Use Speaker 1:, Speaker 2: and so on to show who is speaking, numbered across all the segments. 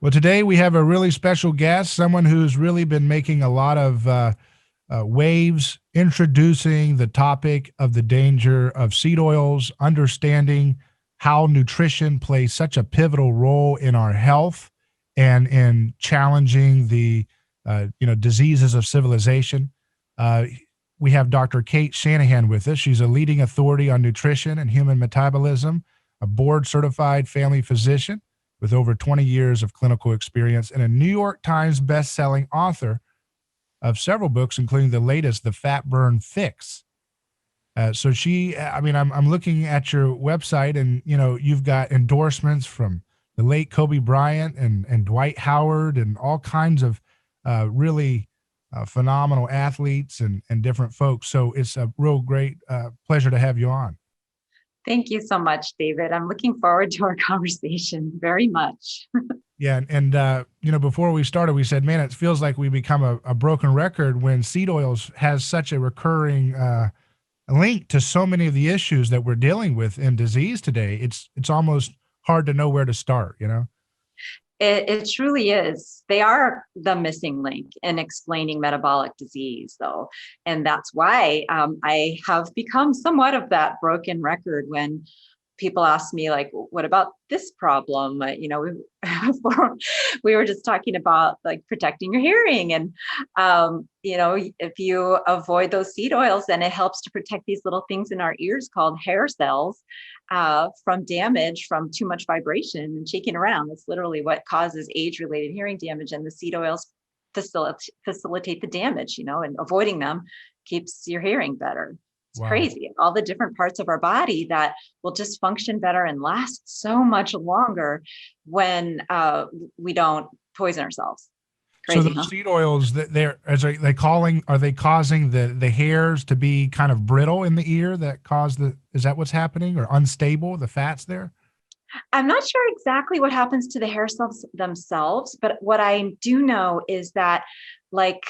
Speaker 1: Well, today we have a really special guest, someone who's really been making a lot of waves, introducing the topic of the danger of seed oils, understanding how nutrition plays such a pivotal role in our health and in challenging the diseases of civilization. Uh, we have Dr. Cate Shanahan with us. She's a leading authority on nutrition and human metabolism, a board certified family physician with over 20 years of clinical experience, and a New York Times best-selling author of several books, including the latest, The FatBurn Fix. I'm looking at your website, and you've got endorsements from the late Kobe Bryant and Dwight Howard and all kinds of really phenomenal athletes and different folks. So it's a real great pleasure to have you on.
Speaker 2: Thank you so much, David. I'm looking forward to our conversation very much.
Speaker 1: Yeah, and before we started, we said, man, it feels like we become a broken record when seed oils has such a recurring link to so many of the issues that we're dealing with in disease today. It's almost hard to know where to start,
Speaker 2: It truly is. They are the missing link in explaining metabolic disease, though. And that's why I have become somewhat of that broken record when people ask me, like, what about this problem? We were just talking about like protecting your hearing. And, if you avoid those seed oils, then it helps to protect these little things in our ears called hair cells from damage from too much vibration and shaking around. That's literally what causes age-related hearing damage. And the seed oils facilitate the damage, and avoiding them keeps your hearing better. It's
Speaker 1: Wow.
Speaker 2: crazy. All the different parts of our body that will just function better and last so much longer when we don't poison ourselves.
Speaker 1: So
Speaker 2: Crazy,
Speaker 1: those
Speaker 2: huh?
Speaker 1: seed oils, are they causing the hairs to be kind of brittle in the ear is that what's happening, or unstable, the fats there?
Speaker 2: I'm not sure exactly what happens to the hair cells themselves, but what I do know is that, like,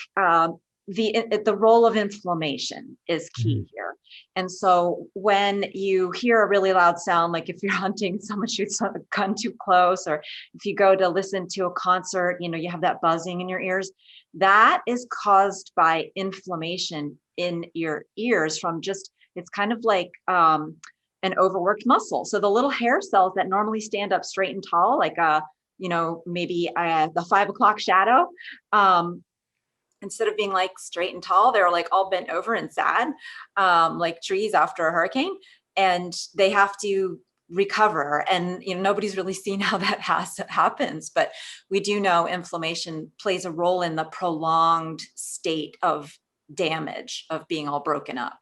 Speaker 2: the role of inflammation is key here. And so when you hear a really loud sound, like if you're hunting, someone shoots a gun too close, or if you go to listen to a concert, you have that buzzing in your ears, that is caused by inflammation in your ears from it's kind of like an overworked muscle. So the little hair cells that normally stand up straight and tall, like maybe the 5 o'clock shadow, instead of being like straight and tall, they're like all bent over and sad, like trees after a hurricane, and they have to recover. And nobody's really seen how that happens, but we do know inflammation plays a role in the prolonged state of damage of being all broken up.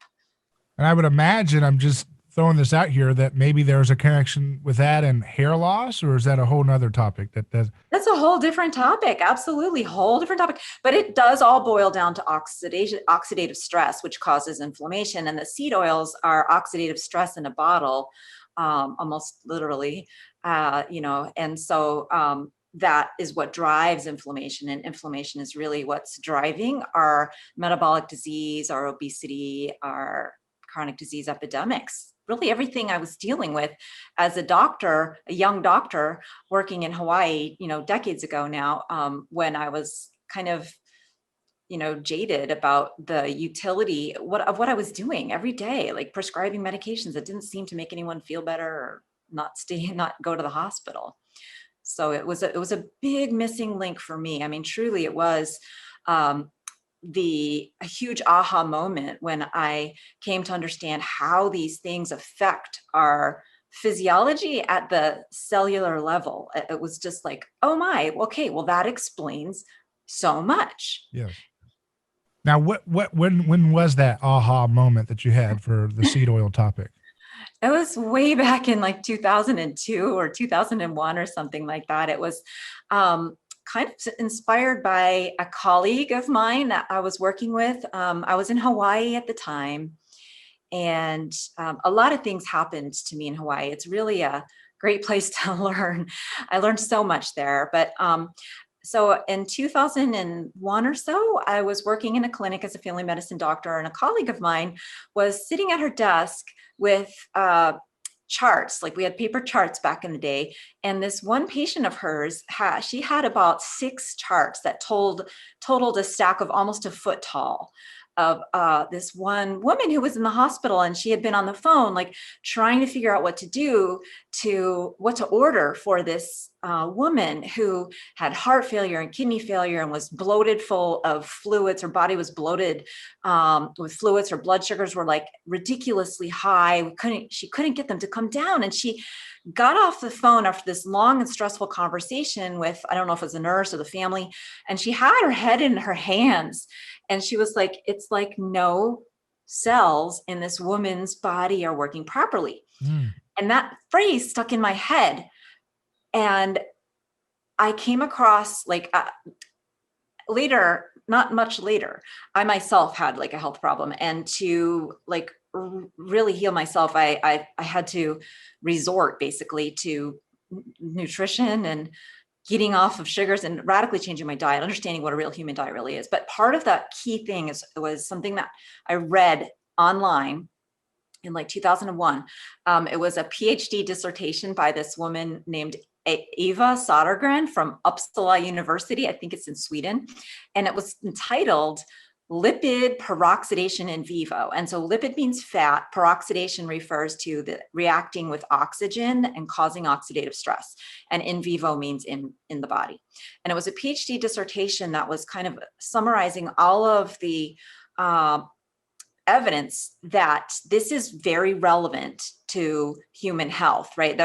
Speaker 1: And I would imagine, I'm just throwing this out here, that maybe there's a connection with that and hair loss, or is that a whole nother topic
Speaker 2: That's a whole different topic. Absolutely. Whole different topic, but it does all boil down to oxidative stress, which causes inflammation. And the seed oils are oxidative stress in a bottle, almost literally, and so, that is what drives inflammation, and inflammation is really what's driving our metabolic disease, our obesity, our chronic disease epidemics. Really everything I was dealing with as a doctor, a young doctor working in Hawaii, decades ago now, when I was kind of, jaded about the utility of what I was doing every day, like prescribing medications that didn't seem to make anyone feel better or not go to the hospital. So it was a big missing link for me. I mean, truly it was, a huge aha moment when I came to understand how these things affect our physiology at the cellular level. It was just like, oh my, okay, well, that explains so much.
Speaker 1: Yes. Now, when was that aha moment that you had for the seed oil topic?
Speaker 2: It was way back in like 2002 or 2001 or something like that. It was kind of inspired by a colleague of mine that I was working with. I was in Hawaii at the time, and a lot of things happened to me in Hawaii. It's really a great place to learn. I learned so much there. But so in 2001 or so, I was working in a clinic as a family medicine doctor, and a colleague of mine was sitting at her desk with charts. Like we had paper charts back in the day. And this one patient of hers, she had about 6 charts that totaled a stack of almost a foot tall of this one woman who was in the hospital, and she had been on the phone, like trying to figure out what to order for this woman who had heart failure and kidney failure and was bloated full of fluids. Her body was bloated with fluids. Her blood sugars were like ridiculously high. She couldn't get them to come down. And she got off the phone after this long and stressful conversation with, I don't know if it was a nurse or the family, and she had her head in her hands. And she was like, it's like no cells in this woman's body are working properly.
Speaker 1: Mm.
Speaker 2: And that phrase stuck in my head. And I came across like later, not much later, I myself had like a health problem, and to like really heal myself, I had to resort basically to nutrition and getting off of sugars and radically changing my diet, understanding what a real human diet really is. But part of that key thing was something that I read online in like 2001. It was a PhD dissertation by this woman named Eva Sodergren from Uppsala University. I think it's in Sweden. And it was entitled Lipid Peroxidation in Vivo. And so lipid means fat. Peroxidation refers to the reacting with oxygen and causing oxidative stress. And in vivo means in the body. And it was a PhD dissertation that was kind of summarizing all of the evidence that this is very relevant to human health, right?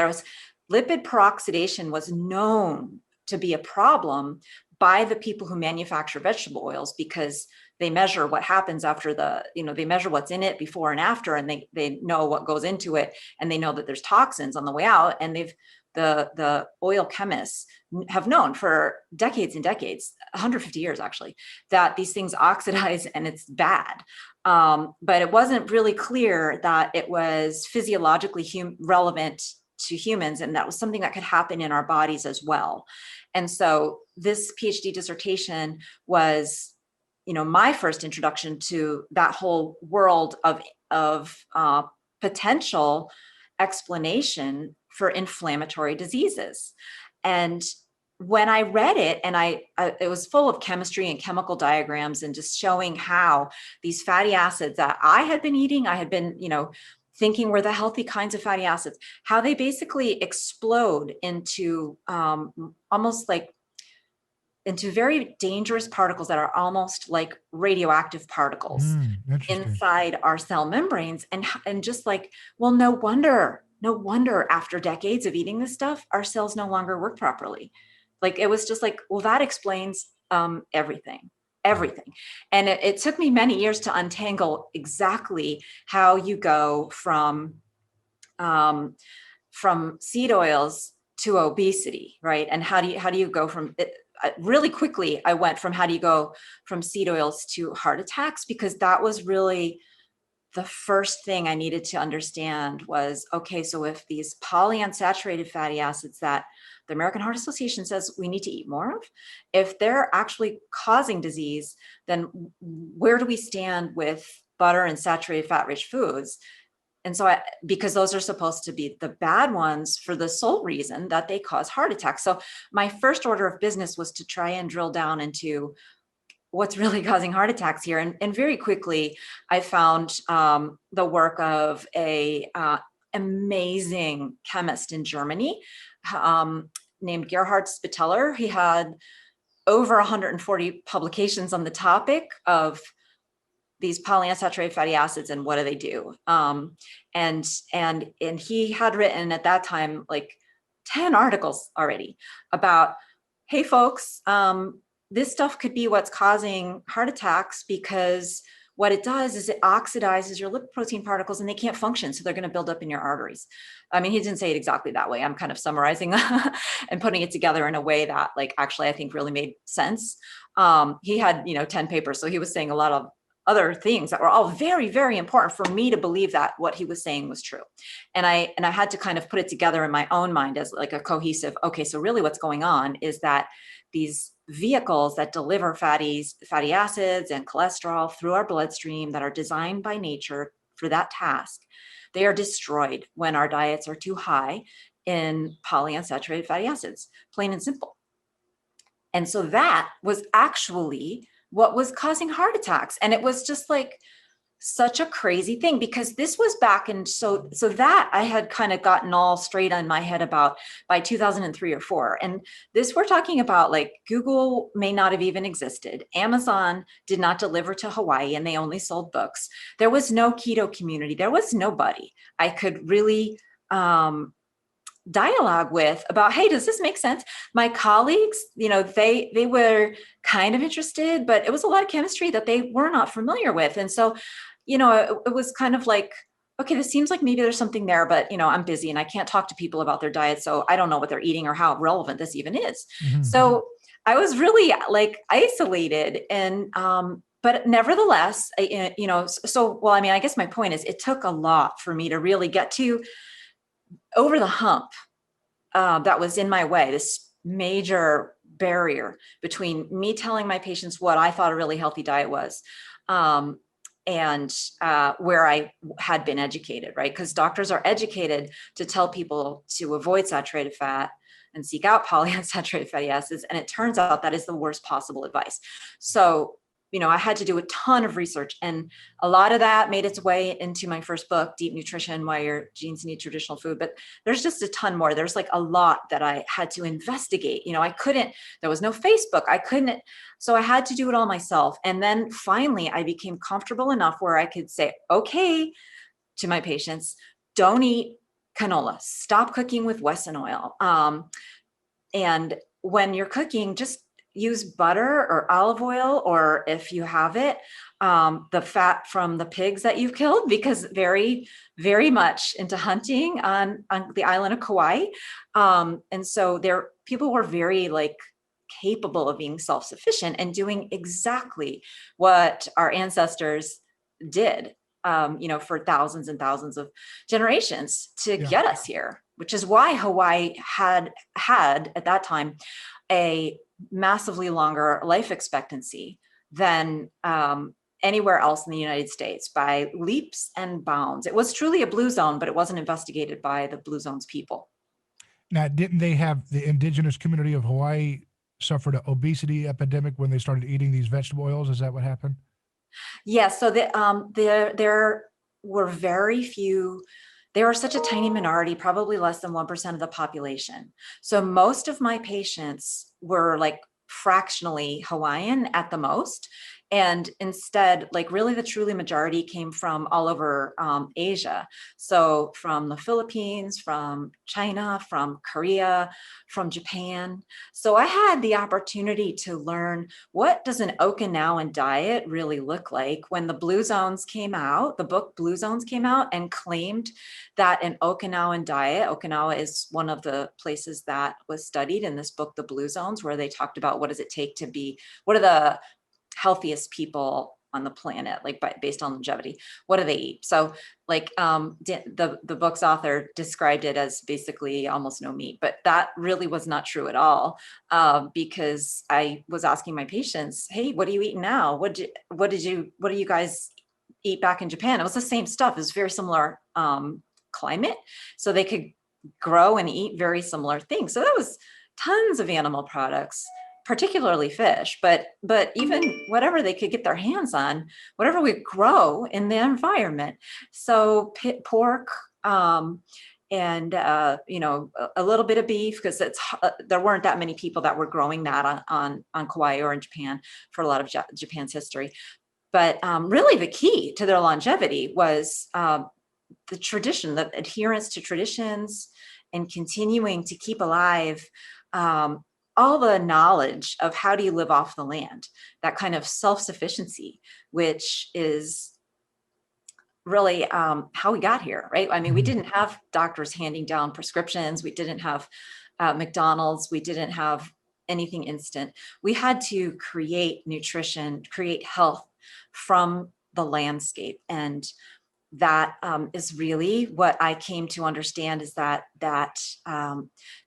Speaker 2: Lipid peroxidation was known to be a problem by the people who manufacture vegetable oils, because they measure what happens after they measure what's in it before and after, and they know what goes into it, and they know that there's toxins on the way out. And the oil chemists have known for decades and decades, 150 years actually, that these things oxidize and it's bad. But it wasn't really clear that it was physiologically relevant to humans, and that was something that could happen in our bodies as well. And so this PhD dissertation was, my first introduction to that whole world of potential explanation for inflammatory diseases. And when I read it, and it was full of chemistry and chemical diagrams and just showing how these fatty acids that I had been eating, I had been, thinking were the healthy kinds of fatty acids, how they basically explode into almost like into very dangerous particles that are almost like radioactive particles inside our cell membranes. And just like, well, no wonder after decades of eating this stuff, our cells no longer work properly. Like, it was just like, well, that explains everything. And it took me many years to untangle exactly how you go from seed oils to obesity, right? And how do you go from it? Really quickly, I went from how do you go from seed oils to heart attacks, because that was really the first thing I needed to understand was, okay, so if these polyunsaturated fatty acids that the American Heart Association says we need to eat more of, if they're actually causing disease, then where do we stand with butter and saturated fat-rich foods? And so because those are supposed to be the bad ones for the sole reason that they cause heart attacks. So my first order of business was to try and drill down into what's really causing heart attacks here. And very quickly, I found the work of a amazing chemist in Germany named Gerhard Spitaler. He had over 140 publications on the topic of these polyunsaturated fatty acids and what do they do. And he had written at that time like 10 articles already about, hey folks, this stuff could be what's causing heart attacks, because what it does is it oxidizes your lipoprotein particles and they can't function. So they're going to build up in your arteries. I mean, he didn't say it exactly that way. I'm kind of summarizing and putting it together in a way that like, actually, I think really made sense. He had, 10 papers. So he was saying a lot of other things that were all very, very important for me to believe that what he was saying was true. And I had to kind of put it together in my own mind as like a cohesive, okay, so really what's going on is that these vehicles that deliver fatty acids and cholesterol through our bloodstream that are designed by nature for that task, They are destroyed when our diets are too high in polyunsaturated fatty acids, plain and simple. And so that was actually what was causing heart attacks. And it was just like such a crazy thing, because this was back in, so that I had kind of gotten all straight on my head about by 2003 or 4. And this, we're talking about like Google may not have even existed. Amazon did not deliver to Hawaii, and they only sold books. There was no keto community. There was nobody I could really dialogue with about, hey, does this make sense? My colleagues, they were kind of interested, but it was a lot of chemistry that they were not familiar with. And so, it was kind of like, okay, this seems like maybe there's something there, but I'm busy and I can't talk to people about their diet. So I don't know what they're eating or how relevant this even is.
Speaker 1: Mm-hmm.
Speaker 2: So I was really like isolated, and, but nevertheless, I guess my point is it took a lot for me to really get to over the hump that was in my way, this major barrier between me telling my patients what I thought a really healthy diet was, and where I had been educated, right? Because doctors are educated to tell people to avoid saturated fat and seek out polyunsaturated fatty acids. And it turns out that is the worst possible advice. So I had to do a ton of research, and a lot of that made its way into my first book, Deep Nutrition, Why Your Genes Need Traditional Food. But there's just a ton more. There's like a lot that I had to investigate. There was no Facebook. So I had to do it all myself. And then finally I became comfortable enough where I could say, okay, to my patients, don't eat canola, stop cooking with Wesson oil. And when you're cooking, just use butter or olive oil, or if you have it, the fat from the pigs that you've killed, because very, very much into hunting on the island of Kauai. And so people were very capable of being self-sufficient and doing exactly what our ancestors did, for thousands and thousands of generations to get us here, which is why Hawaii had at that time a massively longer life expectancy than anywhere else in the United States by leaps and bounds. It was truly a blue zone, but it wasn't investigated by the blue zone's people.
Speaker 1: Now, didn't they have the indigenous community of Hawaii suffered an obesity epidemic when they started eating these vegetable oils? Is that what happened?
Speaker 2: Yes. So there were very few. They were such a tiny minority, probably less than 1% of the population. So most of my patients were fractionally Hawaiian at the most. And instead, really the truly majority came from all over Asia. So from the Philippines, from China, from Korea, from Japan. So I had the opportunity to learn, what does an Okinawan diet really look like? When the Blue Zones came out, the book Blue Zones came out and claimed that an Okinawan diet, Okinawa is one of the places that was studied in this book, The Blue Zones, where they talked about what does it take to be, what are the healthiest people on the planet, based on longevity, what do they eat? So the book's author described it as basically almost no meat, but that really was not true at all, because I was asking my patients, hey, what are you eating now? What do you guys eat back in Japan? It was the same stuff. It was very similar climate, so they could grow and eat very similar things. So that was tons of animal products, particularly fish, but even whatever they could get their hands on, whatever would grow in the environment. So pork, and a little bit of beef, because there weren't that many people that were growing that on Kauai or in Japan for a lot of Japan's history. But really the key to their longevity was the tradition, the adherence to traditions, and continuing to keep alive all the knowledge of how do you live off the land, that kind of self-sufficiency, which is really how we got here, right? I mean, we didn't have doctors handing down prescriptions. We didn't have McDonald's. We didn't have anything instant. We had to create nutrition, create health from the landscape. And that is really what I came to understand, is that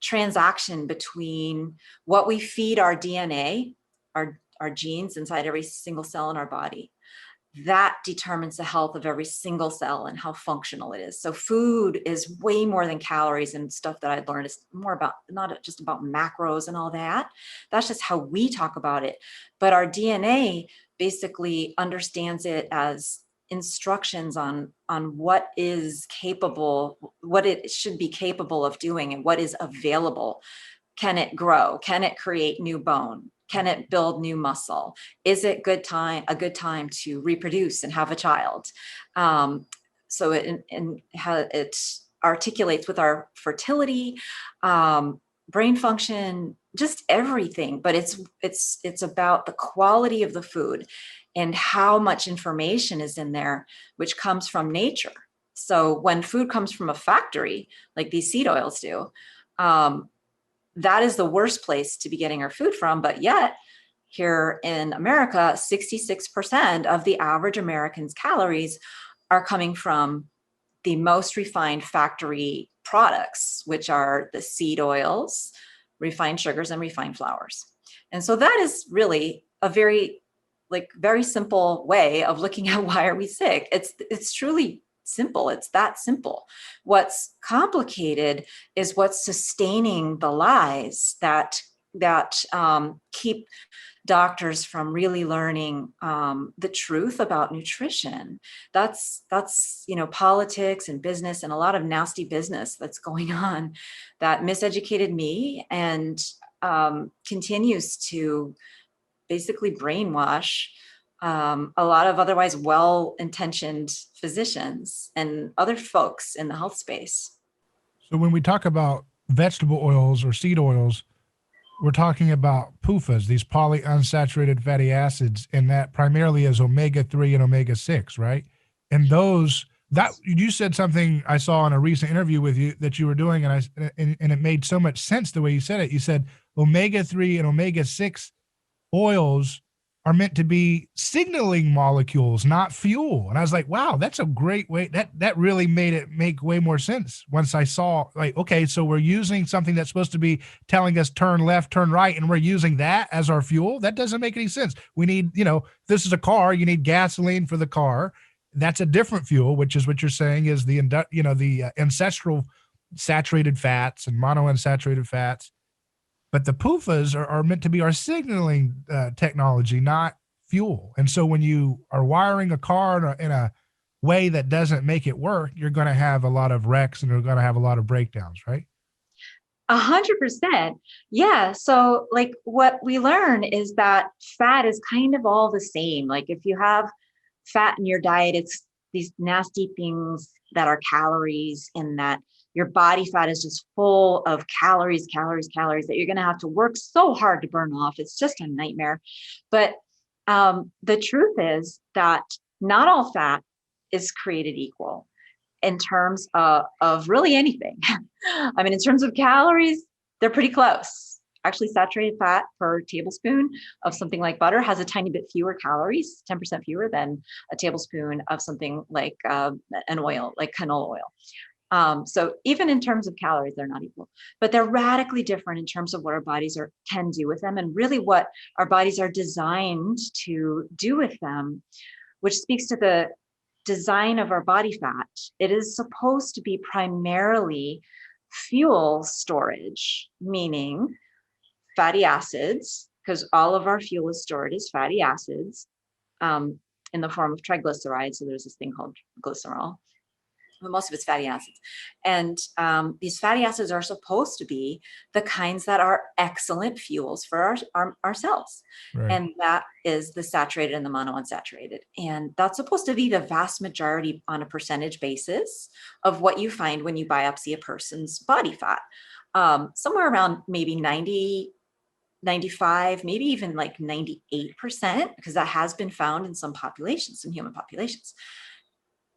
Speaker 2: transaction between what we feed our DNA, our genes inside every single cell in our body, that determines the health of every single cell and how functional it is. So food is way more than calories and stuff that I learned. Is more about, not just about macros and all that. That's just how we talk about it. But our DNA basically understands it as instructions on what is capable, what it should be capable of doing, and what is available. Can it grow? Can it create new bone? Can it build new muscle? Is it a good time to reproduce and have a child? So it articulates with our fertility, brain function, just everything. But it's about the quality of the food and how much information is in there, which comes from nature. So when food comes from a factory, like these seed oils do, that is the worst place to be getting our food from. But yet here in America, 66% of the average American's calories are coming from the most refined factory products, which are the seed oils, refined sugars, and refined flours. And so that is really a very simple way of looking at why are we sick. It's truly simple. It's that simple. What's complicated is what's sustaining the lies that keep doctors from really learning the truth about nutrition. That's politics and business and a lot of nasty business that's going on that miseducated me and continues to basically brainwash a lot of otherwise well-intentioned physicians and other folks in the health space.
Speaker 1: So when we talk about vegetable oils or seed oils, we're talking about PUFAs, these polyunsaturated fatty acids, and that primarily is omega-3 and omega-6, right? And those, that you said something I saw in a recent interview with you that you were doing, and it made so much sense the way you said it. You said omega-3 and omega-6 oils are meant to be signaling molecules, not fuel. And I was like, wow, that's a great way. That really made it make way more sense once I saw, like, okay, so we're using something that's supposed to be telling us turn left, turn right, and we're using that as our fuel. That doesn't make any sense. We need, this is a car, you need gasoline for the car. That's a different fuel, which is what you're saying is the ancestral saturated fats and monounsaturated fats. But the PUFAs are meant to be our signaling technology, not fuel. And so when you are wiring a car in a way that doesn't make it work, you're going to have a lot of wrecks and you're going to have a lot of breakdowns, right?
Speaker 2: 100%. Yeah. So like what we learn is that fat is kind of all the same. Like if you have fat in your diet, it's these nasty things that are calories, and that your body fat is just full of calories that you're going to have to work so hard to burn off. It's just a nightmare. But the truth is that not all fat is created equal in terms of really anything. I mean, in terms of calories, they're pretty close. Actually, saturated fat per tablespoon of something like butter has a tiny bit fewer calories, 10% fewer than a tablespoon of something like an oil, like canola oil. So even in terms of calories, they're not equal, but they're radically different in terms of what our bodies can do with them, and really what our bodies are designed to do with them, which speaks to the design of our body fat. It is supposed to be primarily fuel storage, meaning fatty acids, because all of our fuel is stored as fatty acids in the form of triglycerides. So there's this thing called glycerol. But most of it's fatty acids. And these fatty acids are supposed to be the kinds that are excellent fuels for our cells. Right. And that is the saturated and the monounsaturated. And that's supposed to be the vast majority on a percentage basis of what you find when you biopsy a person's body fat. Somewhere around maybe 90, 95, maybe even like 98%, because that has been found in some populations, some human populations.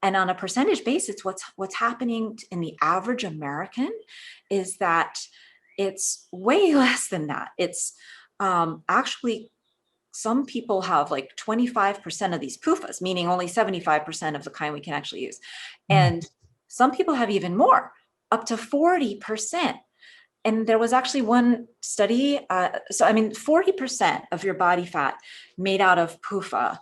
Speaker 2: And on a percentage basis, what's happening in the average American is that it's way less than that. It's actually, some people have like 25% of these PUFAs, meaning only 75% of the kind we can actually use. And some people have even more, up to 40%. And there was actually one study. 40% of your body fat made out of PUFA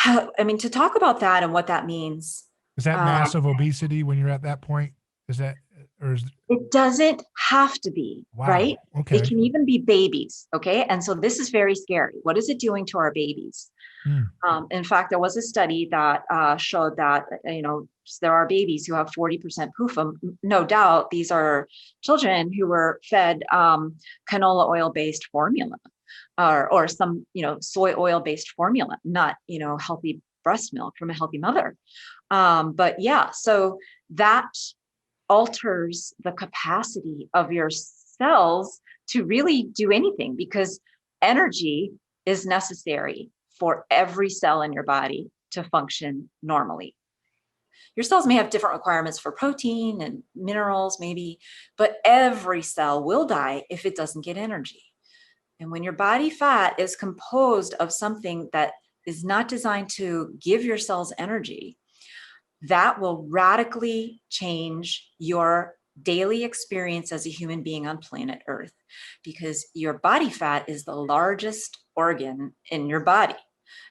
Speaker 2: I mean, to talk about that and what that means,
Speaker 1: Is that
Speaker 2: um,
Speaker 1: massive obesity when you're at that point? Is that, or is,
Speaker 2: it doesn't have to be,
Speaker 1: wow.
Speaker 2: right? It
Speaker 1: Okay.
Speaker 2: can even be babies. Okay. And so this is very scary. What is it doing to our babies?
Speaker 1: Mm.
Speaker 2: In fact, there was a study that showed that, there are babies who have 40% PUFA. No doubt, these are children who were fed canola oil based formula or some, soy oil based formula, not, healthy breast milk from a healthy mother. But yeah, so that alters the capacity of your cells to really do anything because energy is necessary for every cell in your body to function normally. Your cells may have different requirements for protein and minerals, maybe, but every cell will die if it doesn't get energy. And when your body fat is composed of something that is not designed to give your cells energy, that will radically change your daily experience as a human being on planet Earth, because your body fat is the largest organ in your body.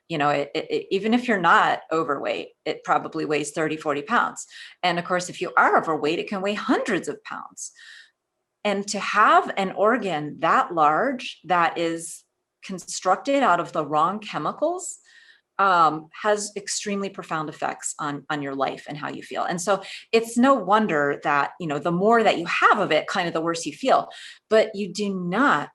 Speaker 2: Even if you're not overweight, it probably weighs 30, 40 pounds. And of course, if you are overweight, it can weigh hundreds of pounds. And to have an organ that large that is constructed out of the wrong chemicals has extremely profound effects on your life and how you feel. And so it's no wonder that, the more that you have of it, kind of the worse you feel. But you do not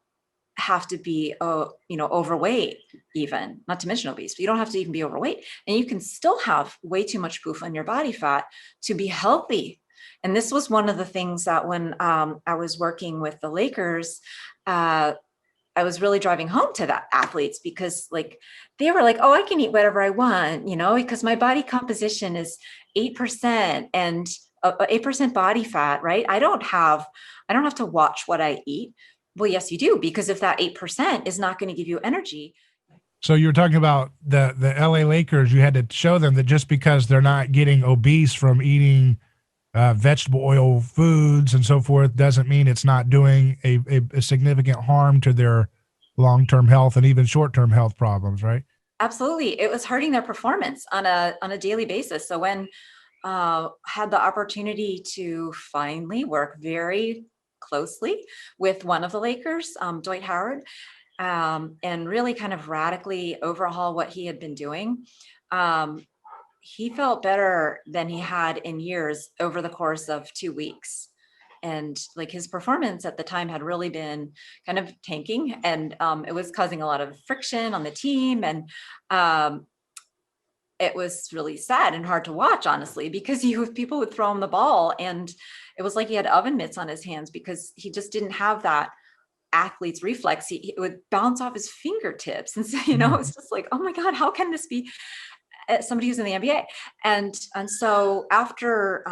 Speaker 2: have to be, overweight, even, not to mention obese, but you don't have to even be overweight. And you can still have way too much PUFA in your body fat to be healthy. And this was one of the things that when I was working with the Lakers, I was really driving home to that athletes because they were like, oh, I can eat whatever I want, because my body composition is 8% and 8% body fat, right? I don't have to watch what I eat. Well, yes, you do, because if that 8% is not going to give you energy.
Speaker 1: So you were talking about the LA Lakers. You had to show them that just because they're not getting obese from eating vegetable oil foods and so forth doesn't mean it's not doing a significant harm to their long-term health and even short-term health problems, right?
Speaker 2: Absolutely. It was hurting their performance on a daily basis. So when had the opportunity to finally work very closely with one of the Lakers, Dwight Howard, and really kind of radically overhaul what he had been doing. He felt better than he had in years over the course of 2 weeks. And his performance at the time had really been kind of tanking, and it was causing a lot of friction on the team. And it was really sad and hard to watch, honestly, because people would throw him the ball and it was like he had oven mitts on his hands because he just didn't have that athlete's reflex. It would bounce off his fingertips. And so, it's just like, oh my God, how can this be somebody who's in the NBA? And so after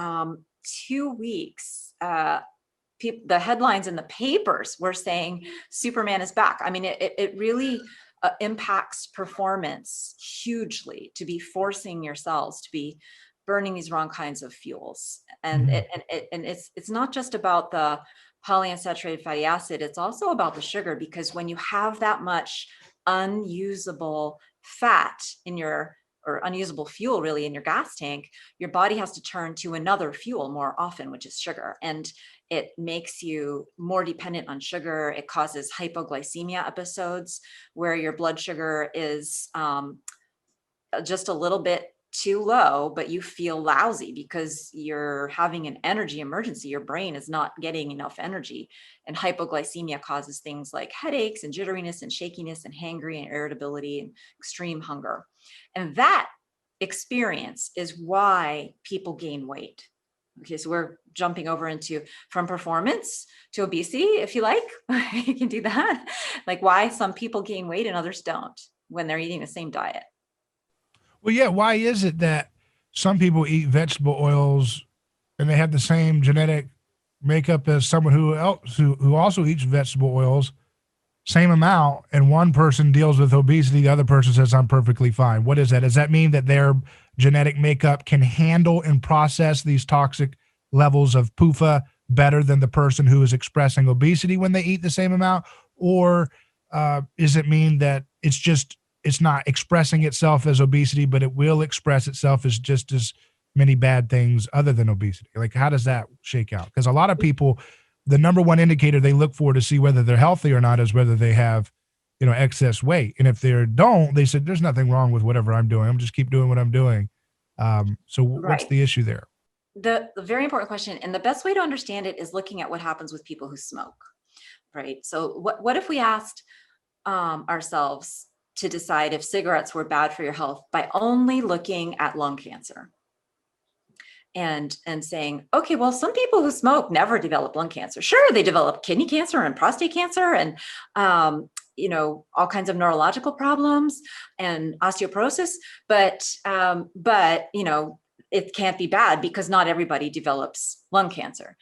Speaker 2: 2 weeks, the headlines in the papers were saying Superman is back. I mean, it really impacts performance hugely to be forcing your cells to be burning these wrong kinds of fuels. And it's not just about the polyunsaturated fatty acid, it's also about the sugar, because when you have that much unusable fat in your, or unusable fuel really in your gas tank, your body has to turn to another fuel more often, which is sugar. And it makes you more dependent on sugar. It causes hypoglycemia episodes where your blood sugar is just a little bit too low, but you feel lousy because you're having an energy emergency. Your brain is not getting enough energy. And hypoglycemia causes things like headaches and jitteriness and shakiness and hangry and irritability and extreme hunger. And that experience is why people gain weight. Okay, so we're jumping over into from performance to obesity, if you like. You can do that. Like why some people gain weight and others don't when they're eating the same diet.
Speaker 1: Well, yeah. Why is it that some people eat vegetable oils and they have the same genetic makeup as someone who also eats vegetable oils, same amount, and one person deals with obesity, the other person says I'm perfectly fine? What is that? Does that mean that their genetic makeup can handle and process these toxic levels of PUFA better than the person who is expressing obesity when they eat the same amount? Or does it mean that it's not expressing itself as obesity, but it will express itself as just as many bad things other than obesity? Like, how does that shake out? Because a lot of people, the number one indicator they look for to see whether they're healthy or not is whether they have, excess weight. And if they don't, they said, there's nothing wrong with whatever I'm doing. I'm just keep doing what I'm doing. So what's
Speaker 2: Right.
Speaker 1: the issue there?
Speaker 2: The very important question, and the best way to understand it is looking at what happens with people who smoke, right? So what if we asked ourselves to decide if cigarettes were bad for your health by only looking at lung cancer and saying, okay, well, some people who smoke never develop lung cancer. Sure, they develop kidney cancer and prostate cancer and all kinds of neurological problems and osteoporosis, but it can't be bad because not everybody develops lung cancer.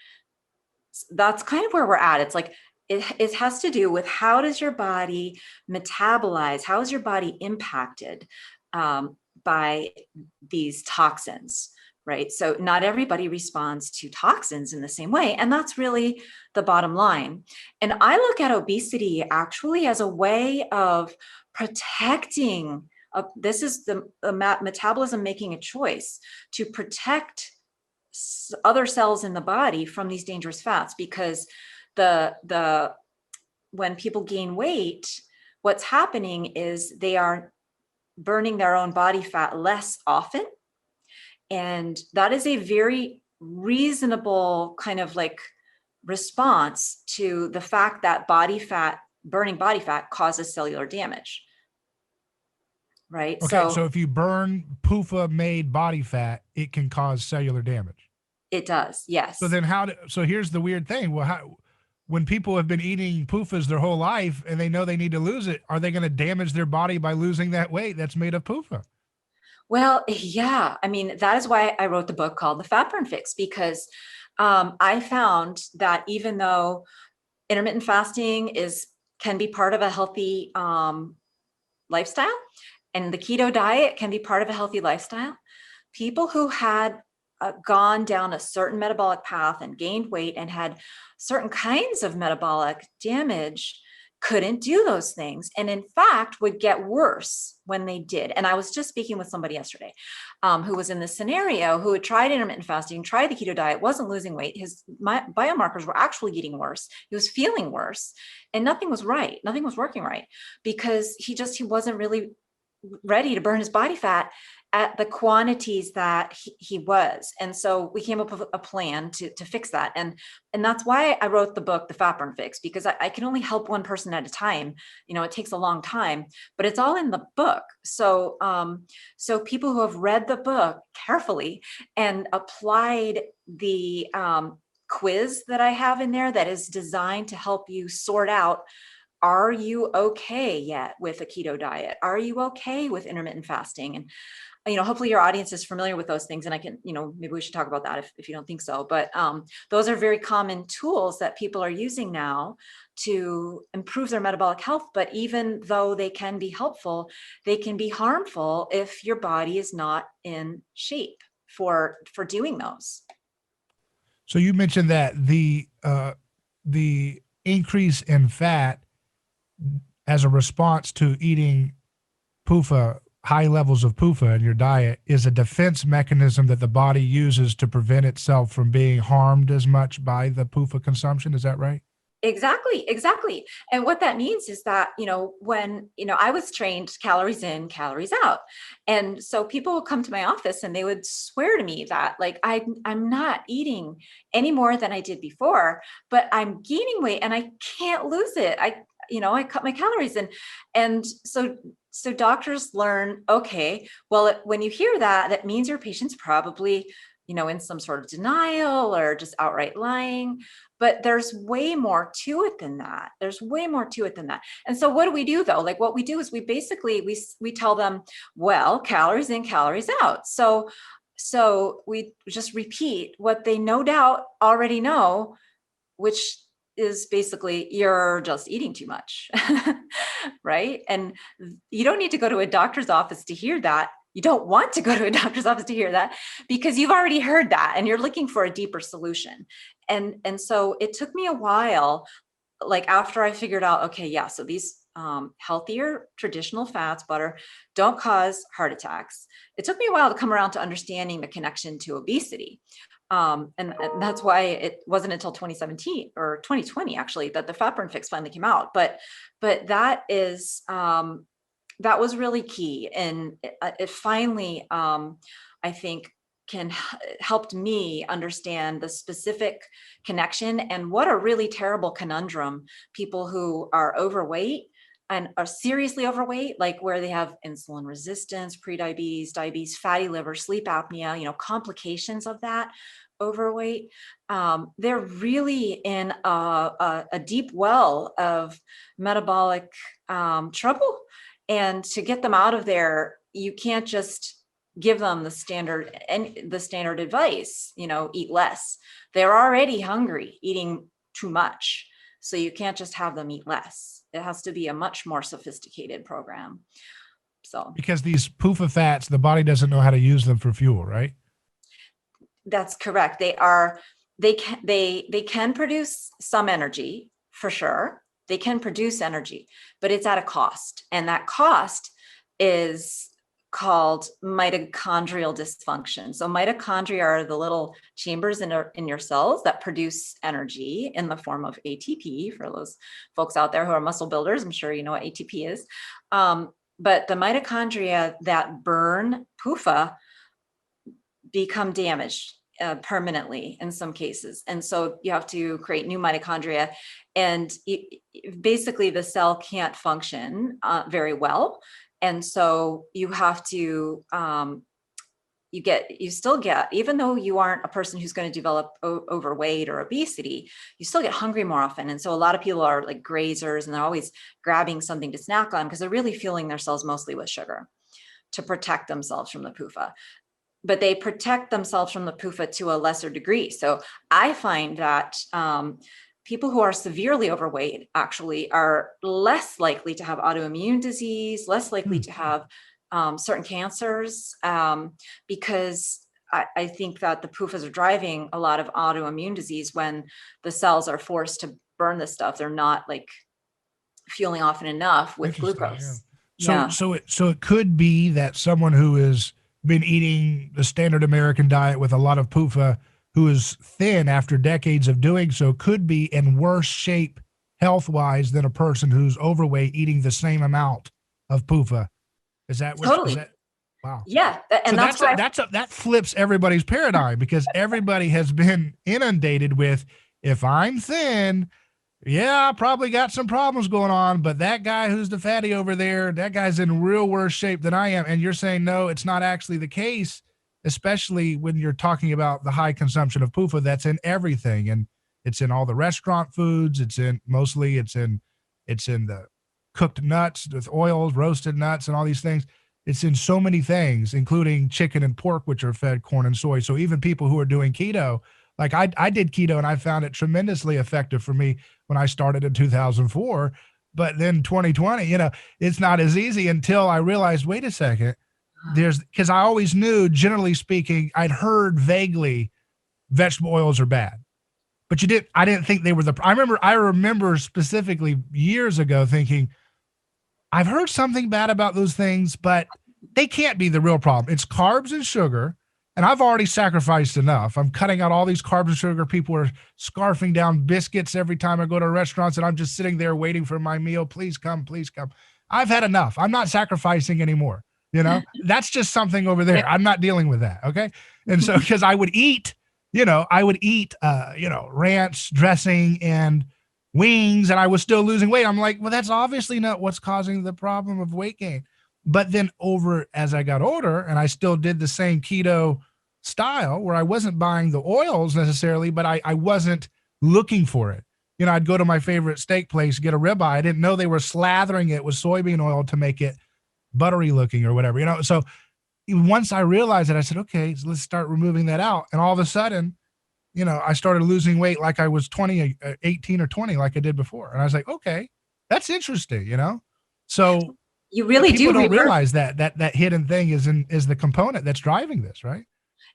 Speaker 2: That's kind of where we're at. It's like, it has to do with how does your body metabolize? How is your body impacted by these toxins, right? So not everybody responds to toxins in the same way. And that's really the bottom line. And I look at obesity actually as a way of protecting. This is the metabolism making a choice to protect other cells in the body from these dangerous fats, because when people gain weight, what's happening is they are burning their own body fat less often. And that is a very reasonable kind of like response to the fact that burning body fat causes cellular damage. Right.
Speaker 1: Okay. So if you burn PUFA made body fat, it can cause cellular damage.
Speaker 2: It does. Yes.
Speaker 1: So then so here's the weird thing. Well, when people have been eating PUFAs their whole life and they know they need to lose it, are they going to damage their body by losing that weight that's made of PUFA?
Speaker 2: Well, yeah. I mean, that is why I wrote the book called The FatBurn Fix, because I found that even though intermittent fasting can be part of a healthy lifestyle, and the keto diet can be part of a healthy lifestyle, people who had gone down a certain metabolic path and gained weight and had certain kinds of metabolic damage couldn't do those things. And in fact, would get worse when they did. And I was just speaking with somebody yesterday who was in this scenario, who had tried intermittent fasting, tried the keto diet, wasn't losing weight. His biomarkers were actually getting worse. He was feeling worse and nothing was right. Nothing was working right because he wasn't really ready to burn his body fat at the quantities that he was. And so we came up with a plan to fix that. And that's why I wrote the book, The FatBurn Fix, because I can only help one person at a time. It takes a long time, but it's all in the book. So, so people who have read the book carefully and applied the quiz that I have in there that is designed to help you sort out, are you okay yet with a keto diet? Are you okay with intermittent fasting? And hopefully your audience is familiar with those things, and I can, maybe we should talk about that if you don't think so. But those are very common tools that people are using now to improve their metabolic health. But even though they can be helpful, they can be harmful if your body is not in shape for doing those.
Speaker 1: So you mentioned that the increase in fat as a response to eating PUFA, high levels of PUFA in your diet, is a defense mechanism that the body uses to prevent itself from being harmed as much by the PUFA consumption. Is that right?
Speaker 2: Exactly. And what that means is that, when, I was trained calories in, calories out. And so people would come to my office and they would swear to me that like, I'm not eating any more than I did before, but I'm gaining weight and I can't lose it. I cut my calories in. And so doctors learn, okay, well, when you hear that, that means your patient's probably, in some sort of denial or just outright lying. But there's way more to it than that. And so what do we do though? Like what we do is we basically, we tell them, well, calories in, calories out. So we just repeat what they no doubt already know, which is basically you're just eating too much, right? And you don't need to go to a doctor's office to hear that. You don't want to go to a doctor's office to hear that because you've already heard that and you're looking for a deeper solution. And so it took me a while like after I figured out, okay, yeah, so these healthier traditional fats, butter, don't cause heart attacks. It took me a while to come around to understanding the connection to obesity. And that's why it wasn't until 2017 or 2020 actually that the FatBurn fix finally came out. But that is that was really key, and it finally I think helped me understand the specific connection and what a really terrible conundrum people who are overweight and are seriously overweight, like where they have insulin resistance, prediabetes, diabetes, fatty liver, sleep apnea, complications of that overweight, they're really in a deep well of metabolic trouble. And to get them out of there, you can't just give them the standard advice, eat less. They're already hungry, eating too much. So you can't just have them eat less. It has to be a much more sophisticated program. So
Speaker 1: Because these PUFA fats, the body doesn't know how to use them for fuel, right?
Speaker 2: that's correct. They can produce some energy for sure. They can produce energy, but it's at a cost. And that cost is called mitochondrial dysfunction. So mitochondria are the little chambers in your cells that produce energy in the form of ATP. For those folks out there who are muscle builders, I'm sure you know what ATP is. But the mitochondria that burn PUFA become damaged permanently in some cases. And so you have to create new mitochondria, and basically the cell can't function very well. And so you have to, you still get, even though you aren't a person who's going to develop overweight or obesity, you still get hungry more often. And so a lot of people are like grazers, and they're always grabbing something to snack on because they're really fueling themselves mostly with sugar to protect themselves from the PUFA. But they protect themselves from the PUFA to a lesser degree. So I find that people who are severely overweight actually are less likely to have autoimmune disease, less likely to have certain cancers, because I think that the PUFAs are driving a lot of autoimmune disease when the cells are forced to burn this stuff. They're not like fueling often enough with glucose.
Speaker 1: Yeah. So it could be that someone who has been eating the standard American diet with a lot of PUFA, who is thin after decades of doing so, could be in worse shape health-wise than a person who's overweight eating the same amount of PUFA. Is that what?
Speaker 2: Totally.
Speaker 1: Is that, wow.
Speaker 2: Yeah, and
Speaker 1: so that flips everybody's paradigm, because everybody has been inundated with, if I'm thin, yeah, I probably got some problems going on, but that guy who's the fatty over there, that guy's in real worse shape than I am. And you're saying, no, it's not actually the case, especially when you're talking about the high consumption of PUFA that's in everything. And it's in all the restaurant foods. It's in the cooked nuts with oils, roasted nuts, and all these things. It's in so many things, including chicken and pork, which are fed corn and soy. So even people who are doing keto, like I did keto and I found it tremendously effective for me when I started in 2004. But then 2020, it's not as easy until I realized, wait a second, because I always knew, generally speaking, I'd heard vaguely vegetable oils are bad, but I didn't think they were I remember specifically years ago thinking, I've heard something bad about those things, but they can't be the real problem. It's carbs and sugar. And I've already sacrificed enough. I'm cutting out all these carbs and sugar. People are scarfing down biscuits every time I go to restaurants, and I'm just sitting there waiting for my meal. Please come, please come. I've had enough. I'm not sacrificing anymore. That's just something over there. I'm not dealing with that. Okay. And so, because I would eat ranch dressing and wings, and I was still losing weight. I'm like, well, that's obviously not what's causing the problem of weight gain. But then as I got older, and I still did the same keto style where I wasn't buying the oils necessarily, but I wasn't looking for it. I'd go to my favorite steak place, get a ribeye. I didn't know they were slathering it with soybean oil to make it buttery looking or whatever, So once I realized it, I said, okay, so let's start removing that out. And all of a sudden, I started losing weight like I was 18 or 20, like I did before. And I was like, okay, that's interesting, So
Speaker 2: you really
Speaker 1: people
Speaker 2: do
Speaker 1: don't realize that hidden thing is the component that's driving this, right?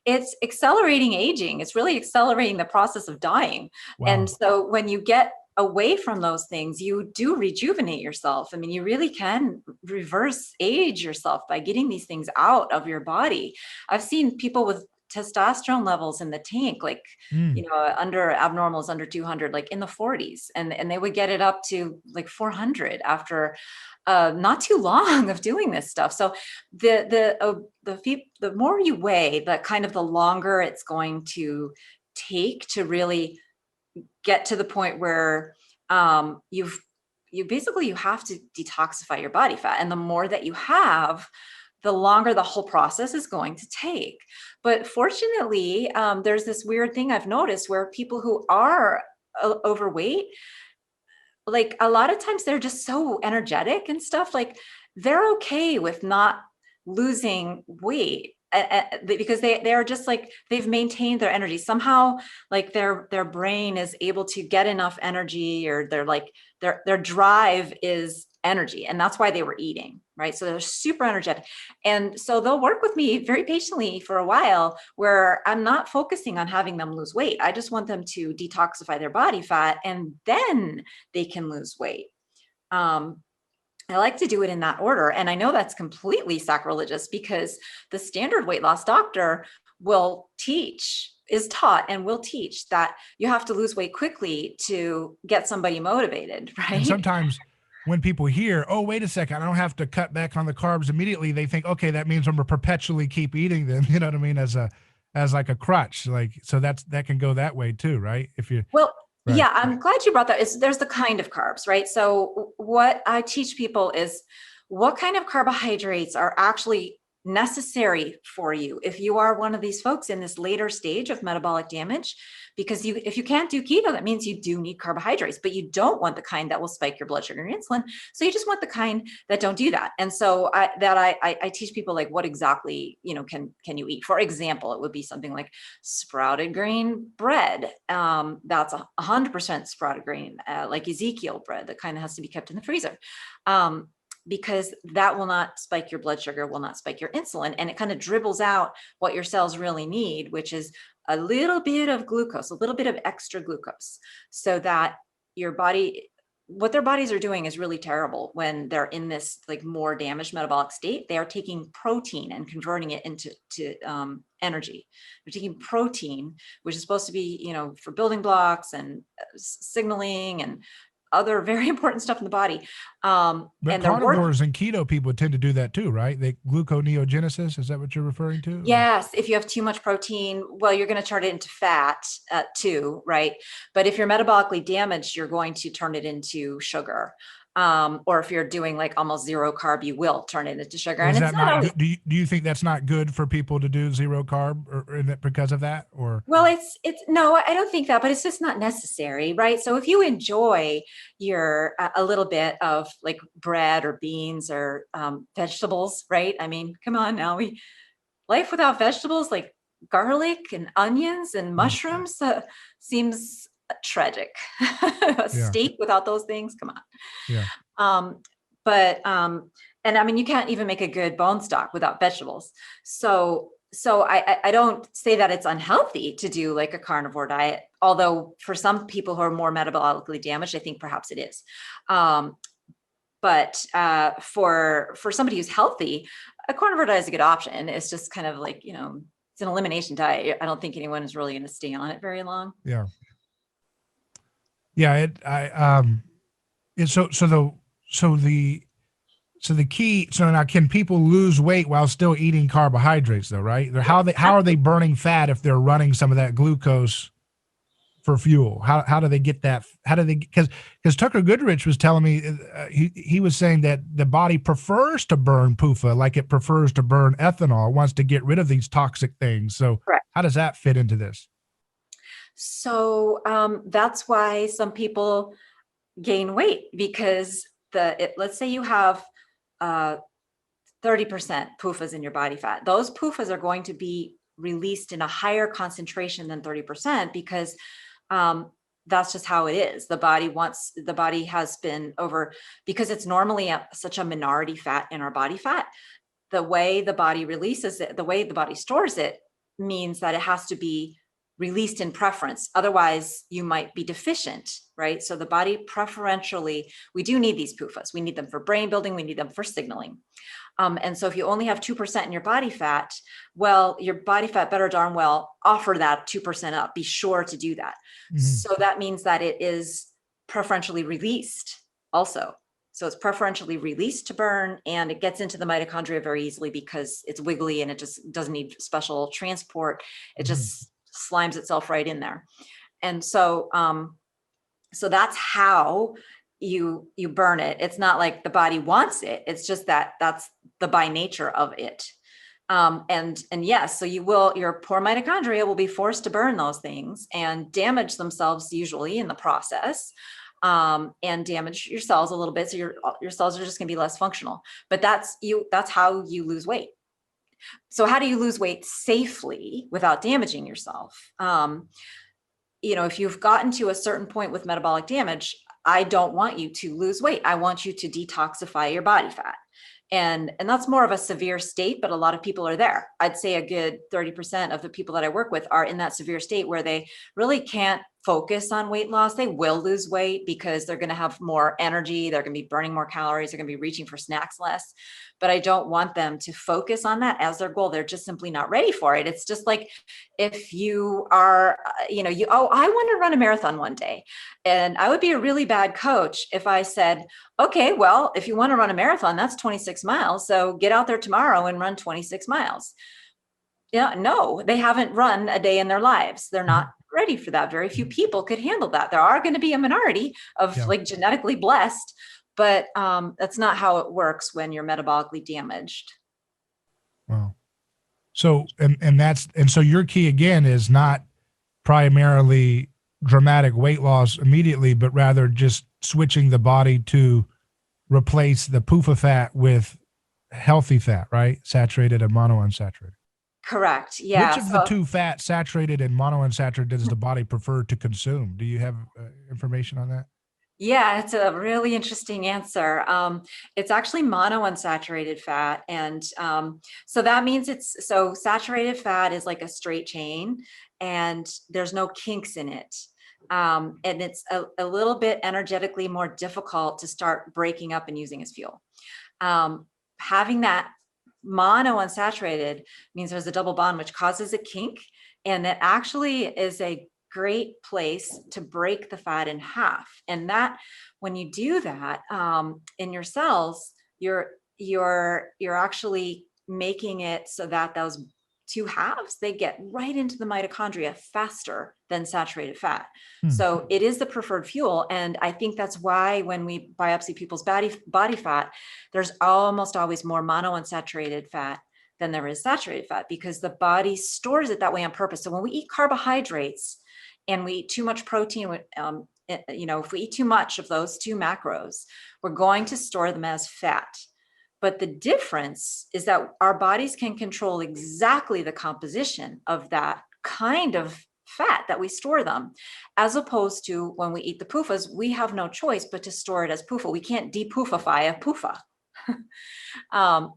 Speaker 2: It's accelerating aging. It's really accelerating the process of dying.
Speaker 1: Wow.
Speaker 2: And so when you get away from those things, you do rejuvenate yourself. I mean, you really can reverse age yourself by getting these things out of your body. I've seen people with testosterone levels in the tank, like,
Speaker 1: Mm.
Speaker 2: under abnormals under 200, like in the 40s, and they would get it up to like 400 after not too long of doing this stuff. So the more you weigh, the kind of the longer it's going to take to really get to the point where you have to detoxify your body fat, and the more that you have, the longer the whole process is going to take. But fortunately, there's this weird thing I've noticed where people who are overweight, like a lot of times they're just so energetic and stuff, like they're okay with not losing weight, because they're just like, they've maintained their energy somehow, like their brain is able to get enough energy, or they're like, their drive is energy, and that's why they were eating, right? So they're super energetic, and so they'll work with me very patiently for a while, where I'm not focusing on having them lose weight. I just want them to detoxify their body fat, and then they can lose weight. I like to do it in that order. And I know that's completely sacrilegious, because the standard weight loss doctor is taught and will teach that you have to lose weight quickly to get somebody motivated, right?
Speaker 1: And sometimes when people hear, oh, wait a second, I don't have to cut back on the carbs immediately, they think, okay, that means I'm gonna perpetually keep eating them. You know what I mean? As like a crutch. Like, so that can go that way too, right? If you
Speaker 2: Well,
Speaker 1: right.
Speaker 2: yeah, I'm glad you brought that. There's the kind of carbs, right? So what I teach people is what kind of carbohydrates are actually necessary for you if you are one of these folks in this later stage of metabolic damage. Because if you can't do keto, that means you do need carbohydrates, but you don't want the kind that will spike your blood sugar and insulin. So you just want the kind that don't do that. And so I teach people, like, what exactly, can you eat? For example, it would be something like sprouted grain bread. That's 100% sprouted grain, like Ezekiel bread, that kind of has to be kept in the freezer. Because that will not spike your blood sugar, will not spike your insulin, and it kind of dribbles out what your cells really need, which is a little bit of glucose, a little bit of extra glucose, so that your body, what their bodies are doing is really terrible when they're in this like more damaged metabolic state. They are taking protein and converting it into energy. They're taking protein, which is supposed to be, for building blocks and signaling and other very important stuff in the body.
Speaker 1: But
Speaker 2: And
Speaker 1: carnivores and keto people tend to do that too, right? They gluconeogenesis. Is that what you're referring to?
Speaker 2: Yes, if you have too much protein, well, you're going to turn it into fat too, right? But if you're metabolically damaged, you're going to turn it into sugar. Or if you're doing like almost zero carb, you will turn it into sugar.
Speaker 1: Is
Speaker 2: And
Speaker 1: that
Speaker 2: it's not
Speaker 1: not
Speaker 2: always,
Speaker 1: good? Do you think that's not good for people to do zero carb, or because of that? Or
Speaker 2: well, it's no, I don't think that, but it's just not necessary, right? So if you enjoy your a little bit of like bread or beans or vegetables, right? I mean, come on now, life without vegetables like garlic and onions and mushrooms seems tragic. A
Speaker 1: yeah,
Speaker 2: steak without those things, come on.
Speaker 1: yeah.
Speaker 2: Um, but and I mean, you can't even make a good bone stock without vegetables. So I don't say that it's unhealthy to do like a carnivore diet, although for some people who are more metabolically damaged, I think perhaps it is. But for somebody who's healthy, a carnivore diet is a good option. It's just kind of like, it's an elimination diet. I don't think anyone is really going to stay on it very long.
Speaker 1: Yeah. Yeah. So the key. So now, can people lose weight while still eating carbohydrates though? Right? How are they burning fat if they're running some of that glucose for fuel? How do they get that? How do they? Because Tucker Goodrich was telling me, he was saying that the body prefers to burn PUFA like it prefers to burn ethanol. It wants to get rid of these toxic things. So
Speaker 2: Correct.
Speaker 1: how does that fit into this?
Speaker 2: So that's why some people gain weight, because let's say you have 30% PUFAs in your body fat. Those PUFAs are going to be released in a higher concentration than 30%, because that's just how it is. The body has been because it's normally such a minority fat in our body fat. The way the body releases it, the way the body stores it, means that it has to be released in preference. Otherwise, you might be deficient, right? So the body preferentially, we do need these PUFAs. We need them for brain building. We need them for signaling. And so if you only have 2% in your body fat, well, your body fat better darn well offer that 2% up. Be sure to do that. So that means that it is preferentially released also. So it's preferentially released to burn, and it gets into the mitochondria very easily because it's wiggly and it just doesn't need special transport. It just slimes itself right in there. And so, so that's how you burn it. It's not like the body wants it. It's just that that's the by nature of it. And yes, so your poor mitochondria will be forced to burn those things and damage themselves usually in the process. And damage your cells a little bit. So your cells are just going to be less functional, but that's how you lose weight. So how do you lose weight safely without damaging yourself? If you've gotten to a certain point with metabolic damage, I don't want you to lose weight. I want you to detoxify your body fat. And that's more of a severe state, but a lot of people are there. I'd say a good 30% of the people that I work with are in that severe state where they really can't focus on weight loss. They will lose weight because they're going to have more energy. They're going to be burning more calories. They're going to be reaching for snacks less. But I don't want them to focus on that as their goal. They're just simply not ready for it. It's just like if you are, I want to run a marathon one day. And I would be a really bad coach if I said, okay, well, if you want to run a marathon, that's 26 miles. So get out there tomorrow and run 26 miles. Yeah, no, they haven't run a day in their lives. They're not ready for that. Very few people could handle that. There are going to be a minority of like genetically blessed, but that's not how it works when you're metabolically damaged.
Speaker 1: Wow. So, and so your key again is not primarily dramatic weight loss immediately, but rather just switching the body to replace the PUFA fat with healthy fat, right? Saturated and monounsaturated.
Speaker 2: Correct. Yeah.
Speaker 1: Which of the two fats, saturated and monounsaturated, does the body prefer to consume? Do you have information on that?
Speaker 2: Yeah, it's a really interesting answer. It's actually monounsaturated fat. And so that means so saturated fat is like a straight chain and there's no kinks in it. And it's a little bit energetically more difficult to start breaking up and using as fuel. Having that monounsaturated means there's a double bond, which causes a kink. And it actually is a great place to break the fat in half. And that, when you do that in your cells, you're actually making it so that those two halves, they get right into the mitochondria faster than saturated fat. So it is the preferred fuel. And I think that's why when we biopsy people's body fat, there's almost always more monounsaturated fat than there is saturated fat, because the body stores it that way on purpose. So when we eat carbohydrates and we eat too much protein, if we eat too much of those two macros, we're going to store them as fat. But the difference is that our bodies can control exactly the composition of that kind of fat that we store them, as opposed to when we eat the PUFAs, we have no choice but to store it as PUFA. We can't de-PUFAfy a PUFA.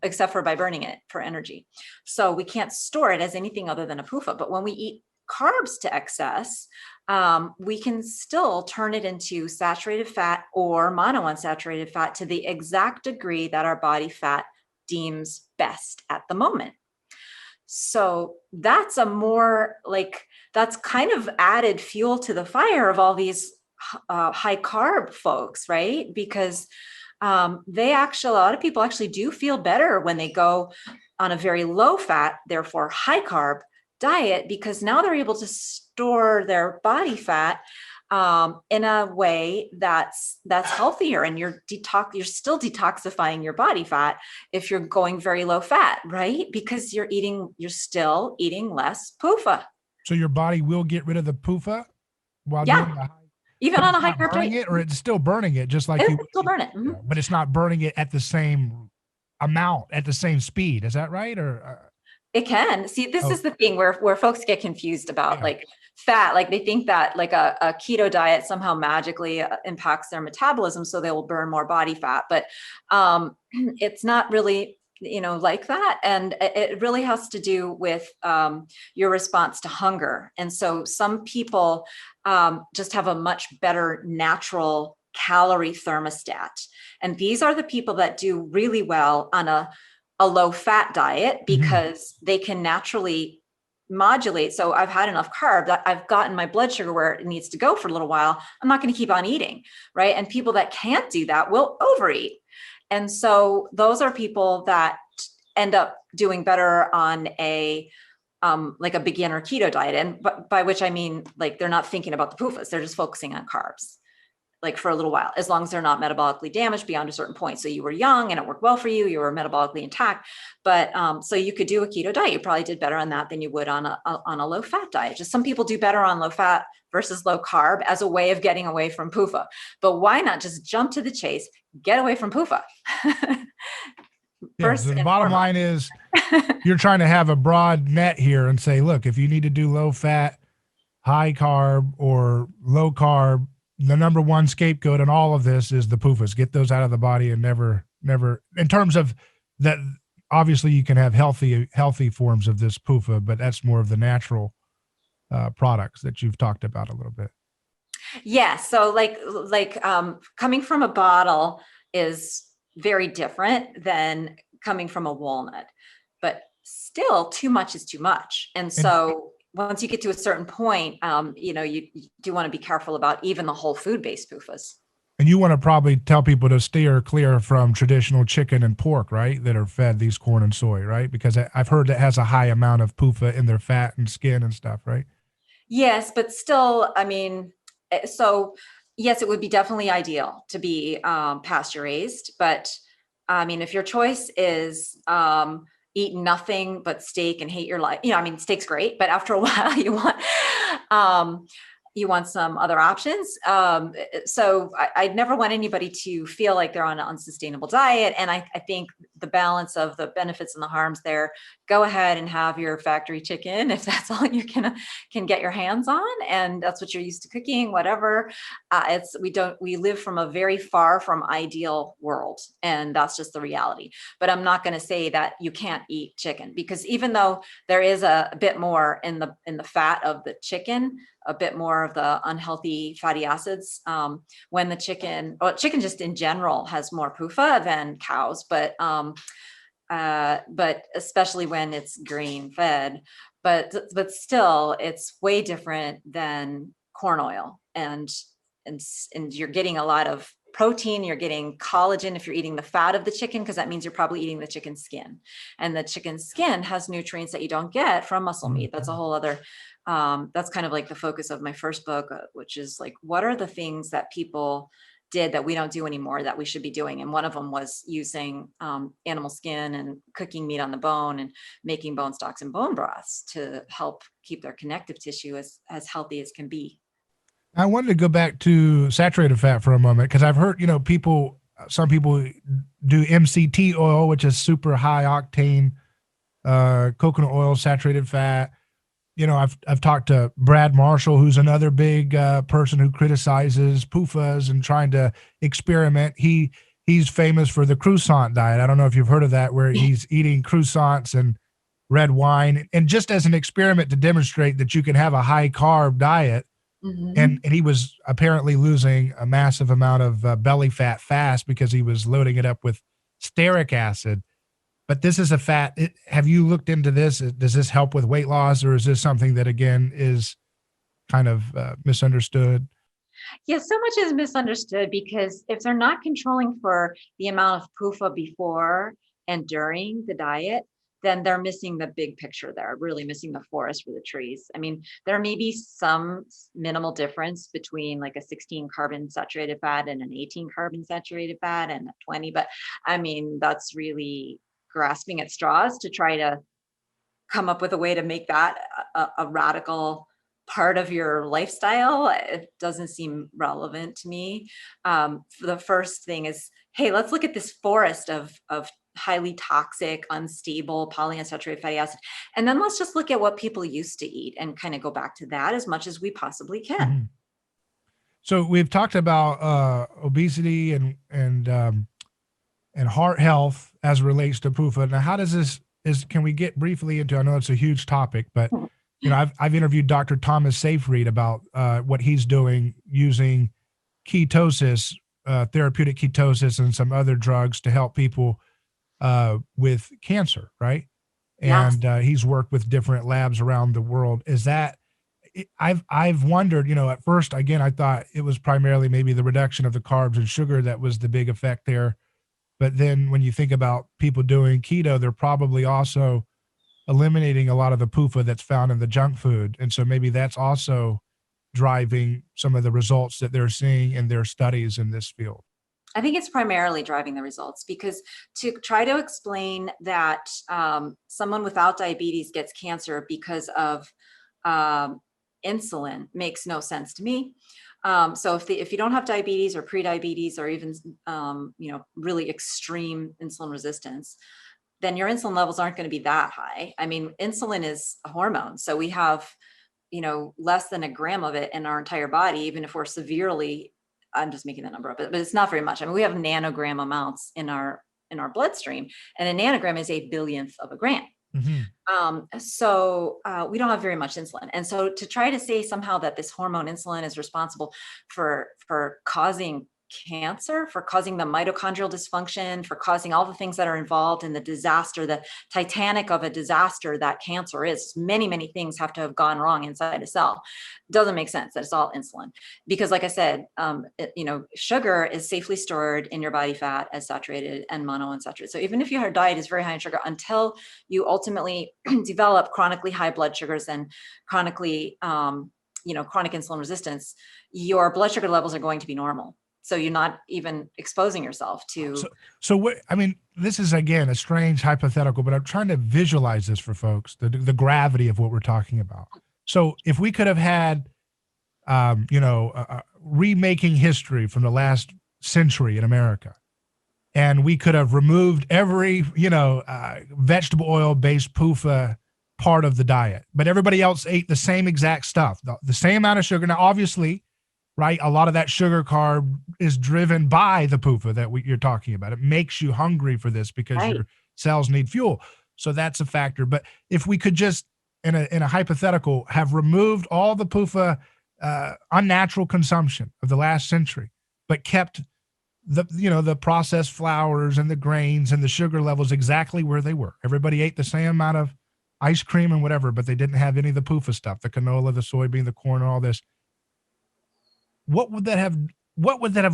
Speaker 2: Except for by burning it for energy. So we can't store it as anything other than a PUFA. But when we eat carbs to excess, we can still turn it into saturated fat or monounsaturated fat to the exact degree that our body fat deems best at the moment. So that's that's kind of added fuel to the fire of all these high carb folks, right? Because a lot of people actually do feel better when they go on a very low fat, therefore high carb diet, because now they're able to store their body fat in a way that's healthier, and you're still detoxifying your body fat if you're going very low fat, right? Because you're still eating less PUFA.
Speaker 1: So your body will get rid of the PUFA while doing the high.
Speaker 2: Even on a high carb diet,
Speaker 1: it, or it's still burning it, just like
Speaker 2: you still burn it,
Speaker 1: but it's not burning it at the same amount, at the same speed. Is that right? Or
Speaker 2: it can. See, this is the thing where folks get confused about like fat. Like they think that like a keto diet somehow magically impacts their metabolism, so they will burn more body fat. But it's not really like that. And it really has to do with your response to hunger. And so some people just have a much better natural calorie thermostat. And these are the people that do really well on a low fat diet because they can naturally modulate. So I've had enough carb that I've gotten my blood sugar where it needs to go for a little while. I'm not going to keep on eating, right? And people that can't do that will overeat. And so those are people that end up doing better on a like a beginner keto diet. And by which I mean, like, they're not thinking about the PUFAs. They're just focusing on carbs, like, for a little while, as long as they're not metabolically damaged beyond a certain point. So you were young and it worked well for you. You were metabolically intact, but so you could do a keto diet. You probably did better on that than you would on a low fat diet. Just some people do better on low fat versus low carb as a way of getting away from PUFA. But why not just jump to the chase, get away from PUFA?
Speaker 1: Yeah, so the bottom line is you're trying to have a broad net here and say, look, if you need to do low fat, high carb, or low carb, the number one scapegoat in all of this is the PUFAs. Get those out of the body and never, in terms of that, obviously you can have healthy forms of this PUFA, but that's more of the natural products that you've talked about a little bit.
Speaker 2: Yeah. So like coming from a bottle is very different than coming from a walnut, but still too much is too much. And so once you get to a certain point, you do want to be careful about even the whole food-based PUFAs.
Speaker 1: And you want to probably tell people to steer clear from traditional chicken and pork, right? That are fed these corn and soy, right? Because I've heard that has a high amount of PUFA in their fat and skin and stuff, right?
Speaker 2: Yes, but still, I mean, so yes, it would be definitely ideal to be pasture raised, but I mean, if your choice is eat nothing but steak and hate your life, I mean, steak's great, but after a while you want some other options. So I'd never want anybody to feel like they're on an unsustainable diet. And I think the balance of the benefits and the harms there, go ahead and have your factory chicken if that's all you can get your hands on. And that's what you're used to cooking, whatever. We live from a very far from ideal world. And that's just the reality. But I'm not going to say that you can't eat chicken, because even though there is a bit more in the fat of the chicken, a bit more of the unhealthy fatty acids, when the chicken just in general has more PUFA than cows, but especially when it's grain fed, but still it's way different than corn oil, and you're getting a lot of protein, you're getting collagen if you're eating the fat of the chicken, because that means you're probably eating the chicken skin, and the chicken skin has nutrients that you don't get from muscle meat. That's a whole other that's kind of like the focus of my first book, which is like, what are the things that people did that we don't do anymore that we should be doing? And one of them was using animal skin and cooking meat on the bone and making bone stocks and bone broths to help keep their connective tissue as healthy as can be.
Speaker 1: I wanted to go back to saturated fat for a moment, because I've heard, some people do MCT oil, which is super high octane coconut oil, saturated fat. I've talked to Brad Marshall, who's another big person who criticizes PUFAs and trying to experiment. He's famous for the croissant diet. I don't know if you've heard of that, where he's eating croissants and red wine, and just as an experiment to demonstrate that you can have a high carb diet. And he was apparently losing a massive amount of belly fat fast because he was loading it up with stearic acid. But this is a fat. Have you looked into this? Does this help with weight loss, or is this something that, again, is kind of misunderstood?
Speaker 2: Yeah, so much is misunderstood, because if they're not controlling for the amount of PUFA before and during the diet, then they're missing the big picture. They're really missing the forest for the trees. I mean, there may be some minimal difference between like a 16 carbon saturated fat and an 18 carbon saturated fat and a 20, but I mean, that's really grasping at straws to try to come up with a way to make that a radical part of your lifestyle. It doesn't seem relevant to me. The first thing is, hey, let's look at this forest of highly toxic, unstable polyunsaturated fatty acid, and then let's just look at what people used to eat and kind of go back to that as much as we possibly can.
Speaker 1: So we've talked about obesity and and heart health as it relates to PUFA. Now, how does this can we get briefly into? I know it's a huge topic, but I've interviewed Dr. Thomas Seyfried about what he's doing using ketosis, therapeutic ketosis, and some other drugs to help people with cancer, right?
Speaker 2: Yes.
Speaker 1: And he's worked with different labs around the world. Is that I've wondered, at first, again, I thought it was primarily maybe the reduction of the carbs and sugar that was the big effect there. But then when you think about people doing keto, they're probably also eliminating a lot of the PUFA that's found in the junk food. And so maybe that's also driving some of the results that they're seeing in their studies in this field.
Speaker 2: I think it's primarily driving the results, because to try to explain that someone without diabetes gets cancer because of insulin makes no sense to me. So if you don't have diabetes or pre-diabetes or even really extreme insulin resistance, then your insulin levels aren't going to be that high. I mean, insulin is a hormone, so we have less than a gram of it in our entire body, even if we're severely, I'm just making that number up, but it's not very much. I mean, we have nanogram amounts in our bloodstream, and a nanogram is a billionth of a gram. So we don't have very much insulin. And so to try to say somehow that this hormone insulin is responsible for causing cancer, for causing the mitochondrial dysfunction, for causing all the things that are involved in the disaster, the Titanic of a disaster that cancer is. Many, many things have to have gone wrong inside a cell. Doesn't make sense that it's all insulin, because like I said, sugar is safely stored in your body fat as saturated and monounsaturated. So even if your diet is very high in sugar, until you ultimately develop chronically high blood sugars and chronically, chronic insulin resistance, your blood sugar levels are going to be normal. So you're not even exposing yourself to.
Speaker 1: So what, I mean, this is again a strange hypothetical, but I'm trying to visualize this for folks, the gravity of what we're talking about. So if we could have had, remaking history from the last century in America, and we could have removed every, vegetable oil based PUFA part of the diet, but everybody else ate the same exact stuff, the same amount of sugar. Now, obviously, right, a lot of that sugar carb is driven by the PUFA that you're talking about. It makes you hungry for this because
Speaker 2: Right.
Speaker 1: your cells need fuel. So that's a factor. But if we could just, in a hypothetical, have removed all the PUFA unnatural consumption of the last century, but kept the processed flours and the grains and the sugar levels exactly where they were. Everybody ate the same amount of ice cream and whatever, but they didn't have any of the PUFA stuff, the canola, the soybean, the corn, and all this. What would that have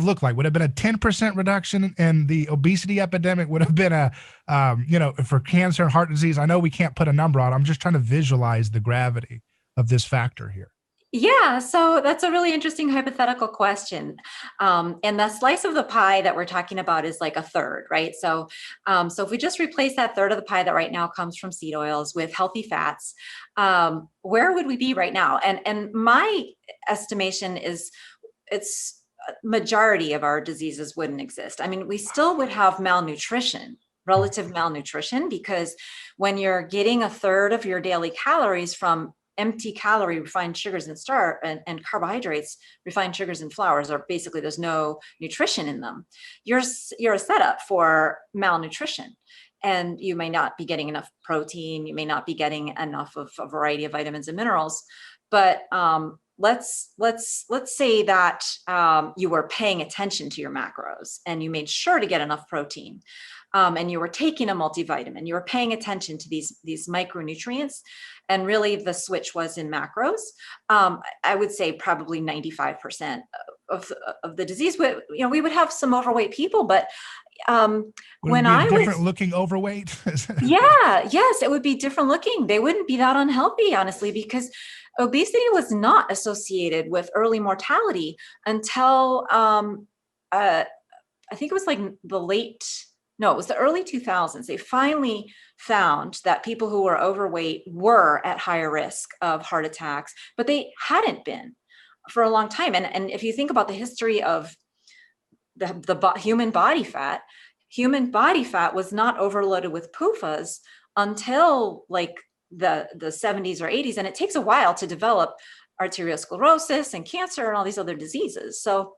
Speaker 1: looked like? Would it have been a 10% reduction, and the obesity epidemic would have been for cancer and heart disease? I know we can't put a number on it. I'm just trying to visualize the gravity of this factor here.
Speaker 2: Yeah, so that's a really interesting hypothetical question. And the slice of the pie that we're talking about is like a third, right? So if we just replace that third of the pie that right now comes from seed oils with healthy fats, where would we be right now? And my estimation is it's majority of our diseases wouldn't exist. I mean, we still would have malnutrition, relative malnutrition, because when you're getting a third of your daily calories from empty calorie refined sugars and carbohydrates, refined sugars and flours, are basically, there's no nutrition in them. You're a setup for malnutrition. And you may not be getting enough protein. You may not be getting enough of a variety of vitamins and minerals. But let's say that you were paying attention to your macros and you made sure to get enough protein, and you were taking a multivitamin. You were paying attention to these micronutrients, and really the switch was in macros. I would say probably 95% of the disease. We would have some overweight people, but when I was
Speaker 1: different looking overweight.
Speaker 2: yes, it would be different looking. They wouldn't be that unhealthy, honestly, because obesity was not associated with early mortality until I think it was like it was the early 2000s. They finally found that people who were overweight were at higher risk of heart attacks, but they hadn't been for a long time. And if you think about the history of the human body fat was not overloaded with PUFAs until like the 70s or 80s. And it takes a while to develop arteriosclerosis and cancer and all these other diseases. So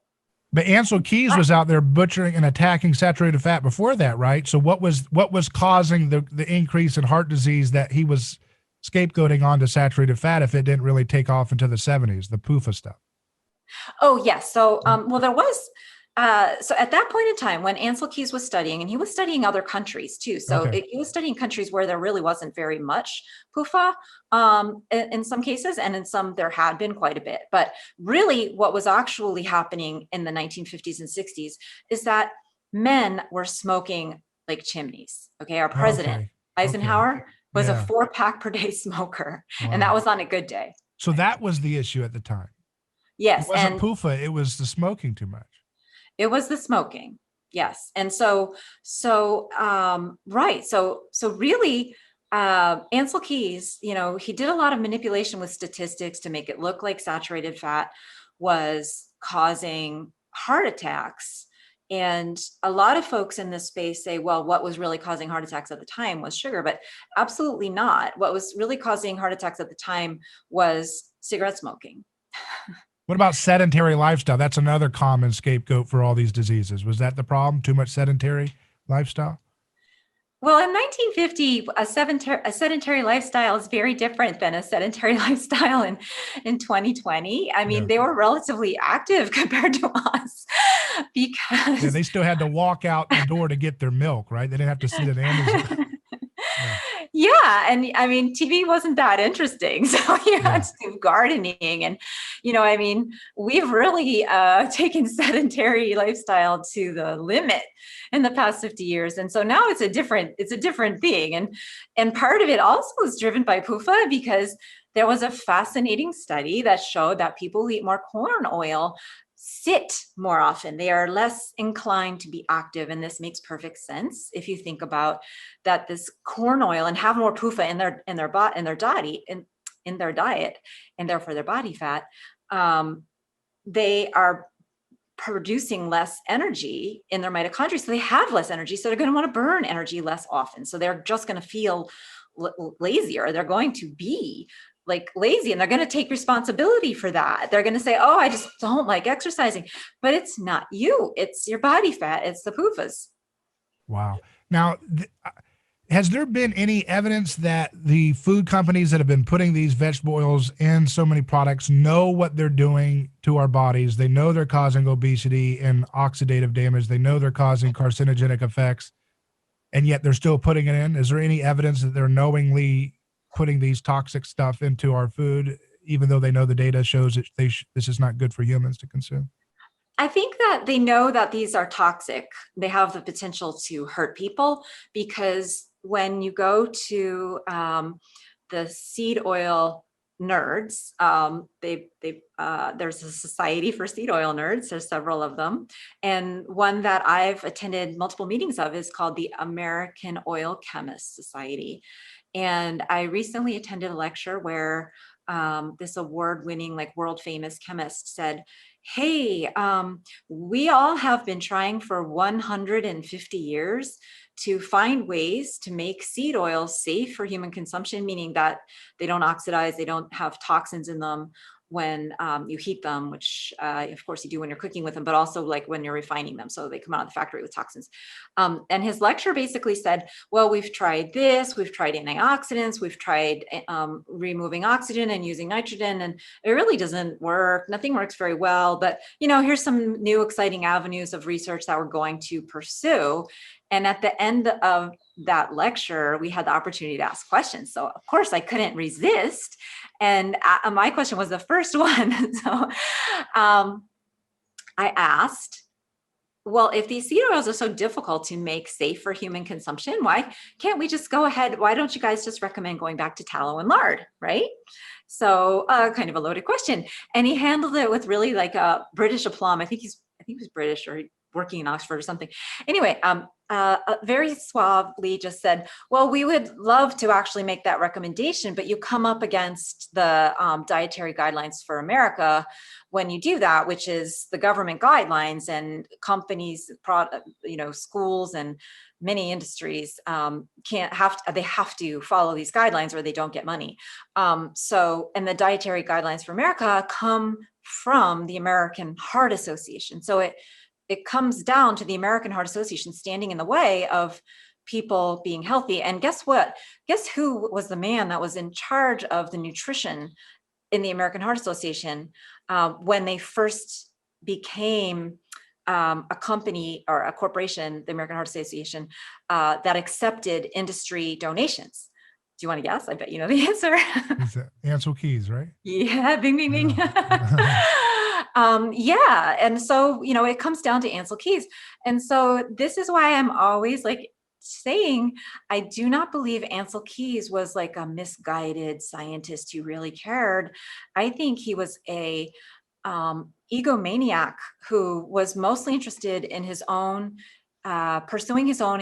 Speaker 1: But Ansel Keys was out there butchering and attacking saturated fat before that, right? So what was causing the increase in heart disease that he was scapegoating onto saturated fat if it didn't really take off into the 70s, the PUFA stuff?
Speaker 2: Oh, yes. So, well, there was, so at that point in time when Ansel Keys was studying, and he was studying other countries too. So
Speaker 1: Okay.
Speaker 2: he was studying countries where there really wasn't very much PUFA in some cases, and in some there had been quite a bit. But really what was actually happening in the 1950s and 60s is that men were smoking like chimneys. Okay. Our president,
Speaker 1: Okay. Okay.
Speaker 2: Eisenhower, was a
Speaker 1: Yeah.
Speaker 2: 4-pack per day smoker, and that
Speaker 1: Wow.
Speaker 2: was on a good day.
Speaker 1: So that was the issue at the time. It
Speaker 2: Yes.
Speaker 1: wasn't
Speaker 2: And
Speaker 1: PUFA, it was the smoking too much.
Speaker 2: it was the smoking. Yes. And right. So really, Ansel Keys, he did a lot of manipulation with statistics to make it look like saturated fat was causing heart attacks. And a lot of folks in this space say, well, what was really causing heart attacks at the time was sugar, but absolutely not. What was really causing heart attacks at the time was cigarette smoking.
Speaker 1: What about sedentary lifestyle? That's another common scapegoat for all these diseases. Was that the problem? Too much sedentary lifestyle?
Speaker 2: Well, in 1950, a sedentary lifestyle is very different than a sedentary lifestyle in 2020. I mean,
Speaker 1: Yeah.
Speaker 2: they were relatively active compared to us
Speaker 1: Yeah,
Speaker 2: because
Speaker 1: they still had to walk out the door to get their milk, right? They didn't have to sit at Amazon. Yeah.
Speaker 2: yeah, and I mean, TV wasn't that interesting, so you had
Speaker 1: Yeah.
Speaker 2: to do gardening, and I mean, we've really taken sedentary lifestyle to the limit in the past 50 years, and so now it's a different thing, and part of it also is driven by PUFA because there was a fascinating study that showed that people who eat more corn oil sit more often. They are less inclined to be active. And this makes perfect sense if you think about that this corn oil and have more PUFA in their diet, and therefore their body fat. They are producing less energy in their mitochondria. So they have less energy. So they're going to want to burn energy less often. So they're just going to feel lazier. They're going to be like lazy, and they're going to take responsibility for that. They're going to say, oh, I just don't like exercising, but it's not you, it's your body fat. It's the PUFAs.
Speaker 1: Wow. Now, has there been any evidence that the food companies that have been putting these vegetable oils in so many products know what they're doing to our bodies? They know they're causing obesity and oxidative damage. They know they're causing carcinogenic effects, and yet they're still putting it in. Is there any evidence that they're knowingly putting these toxic stuff into our food, even though they know the data shows that this is not good for humans to consume?
Speaker 2: I think that they know that these are toxic. They have the potential to hurt people because when you go to the seed oil nerds, there's a society for seed oil nerds. There's several of them, and one that I've attended multiple meetings of is called the American Oil Chemists Society. And I recently attended a lecture where this award-winning, like world famous chemist said, hey, we all have been trying for 150 years to find ways to make seed oils safe for human consumption, meaning that they don't oxidize, they don't have toxins in them when you heat them, which of course you do when you're cooking with them, but also like when you're refining them. So they come out of the factory with toxins. And his lecture basically said, well, we've tried this, we've tried antioxidants, we've tried removing oxygen and using nitrogen, and it really doesn't work. Nothing works very well, but here's some new exciting avenues of research that we're going to pursue. And at the end of that lecture, we had the opportunity to ask questions. So of course I couldn't resist. And my question was the first one. So I asked, well, if these seed oils are so difficult to make safe for human consumption, why can't we just go ahead? Why don't you guys just recommend going back to tallow and lard, right? So kind of a loaded question. And he handled it with really like a British aplomb. I think he was British or working in Oxford or something. Anyway, very suavely just said, well, we would love to actually make that recommendation, but you come up against the dietary guidelines for America when you do that, which is the government guidelines, and companies, schools and many industries they have to follow these guidelines or they don't get money. And the dietary guidelines for America come from the American Heart Association. So it comes down to the American Heart Association standing in the way of people being healthy. And guess what? Guess who was the man that was in charge of the nutrition in the American Heart Association when they first became a company or a corporation, the American Heart Association, that accepted industry donations? Do you want to guess? I bet you know the answer.
Speaker 1: Is that Ansel Keys, right?
Speaker 2: Yeah, bing, bing, bing.
Speaker 1: Yeah.
Speaker 2: Yeah. And so, it comes down to Ansel Keys. And so this is why I'm always like saying, I do not believe Ansel Keys was like a misguided scientist who really cared. I think he was a egomaniac who was mostly interested in his own pursuing his own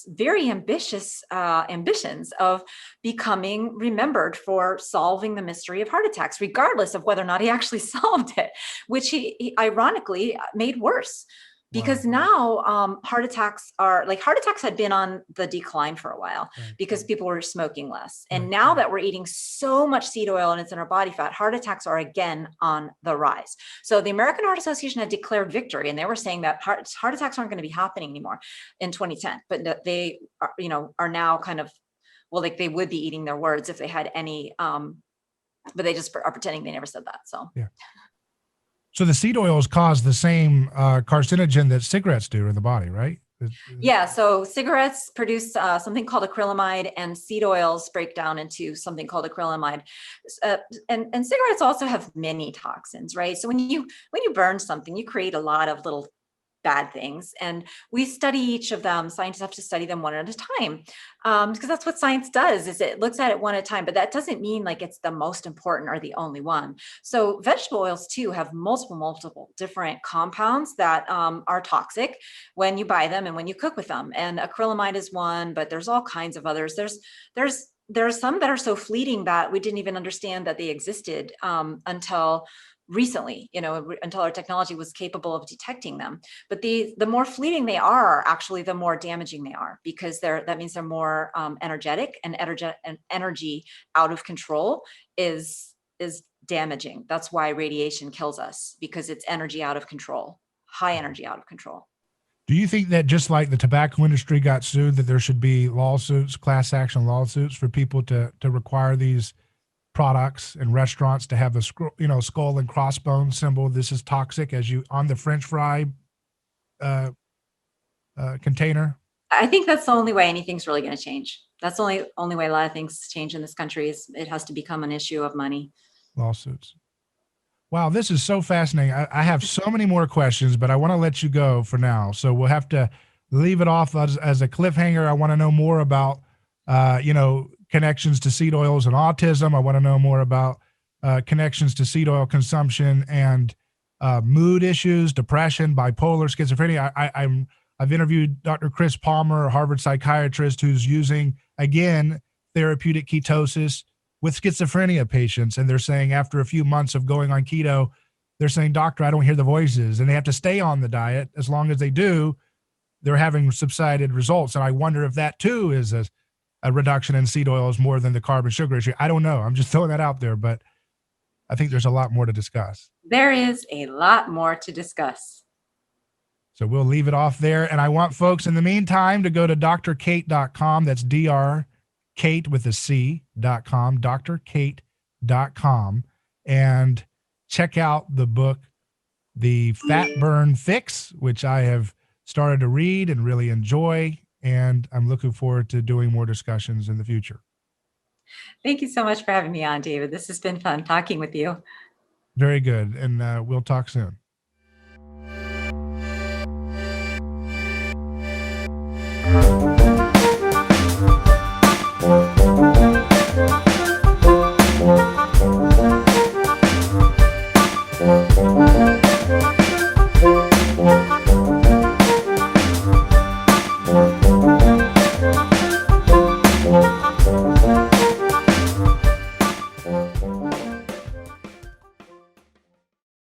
Speaker 2: very ambitious ambitions of becoming remembered for solving the mystery of heart attacks, regardless of whether or not he actually solved it, which he ironically made worse. Because now heart attacks had been on the decline for a while because people were smoking less. And now that we're eating so much seed oil and it's in our body fat, heart attacks are again on the rise. So the American Heart Association had declared victory, and they were saying that heart attacks aren't going to be happening anymore in 2010. But they are now kind of, well, like they would be eating their words if they had any, but they just are pretending they never said that. So
Speaker 1: yeah. So the seed oils cause the same carcinogen that cigarettes do in the body, right?
Speaker 2: Yeah. So cigarettes produce something called acrylamide, and seed oils break down into something called acrylamide. And cigarettes also have many toxins, right? So when you burn something, you create a lot of little bad things, and we study each of them. Scientists have to study them one at a time, because that's what science does, is it looks at it one at a time, but that doesn't mean like it's the most important or the only one. So vegetable oils too have multiple different compounds that are toxic when you buy them and when you cook with them. And acrylamide is one, but there's all kinds of others. There's some that are so fleeting that we didn't even understand that they existed until recently, until our technology was capable of detecting them. But the more fleeting they are, actually, the more damaging they are, because that means they're more energetic, and energy out of control is damaging. That's why radiation kills us, because it's energy out of control, high energy out of control.
Speaker 1: Do you think that just like the tobacco industry got sued, that there should be lawsuits, class action lawsuits for people to require these products and restaurants to have a skull and crossbone symbol? This is toxic, as you on the French fry container.
Speaker 2: I think that's the only way anything's really going to change. That's the only way a lot of things change in this country, is it has to become an issue of money.
Speaker 1: Lawsuits. Wow, this is so fascinating. I have so many more questions, but I want to let you go for now. So we'll have to leave it off as a cliffhanger. I want to know more about, connections to seed oils and autism. I want to know more about connections to seed oil consumption and mood issues, depression, bipolar, schizophrenia. I've interviewed Dr. Chris Palmer, a Harvard psychiatrist, who's using, again, therapeutic ketosis with schizophrenia patients. And they're saying after a few months of going on keto, they're saying, doctor, I don't hear the voices. And they have to stay on the diet. As long as they do, they're having subsided results. And I wonder if that too is a reduction in seed oils more than the carbon sugar issue. I don't know. I'm just throwing that out there, but I think there's a lot more to discuss.
Speaker 2: There is a lot more to discuss.
Speaker 1: So we'll leave it off there. And I want folks in the meantime to go to drcate.com. That's Kate with a C.com, drcate.com, and check out the book, The FatBurn Fix, which I have started to read and really enjoy. And I'm looking forward to doing more discussions in the future.
Speaker 2: Thank you so much for having me on, David. This has been fun talking with you.
Speaker 1: Very good. And we'll talk soon.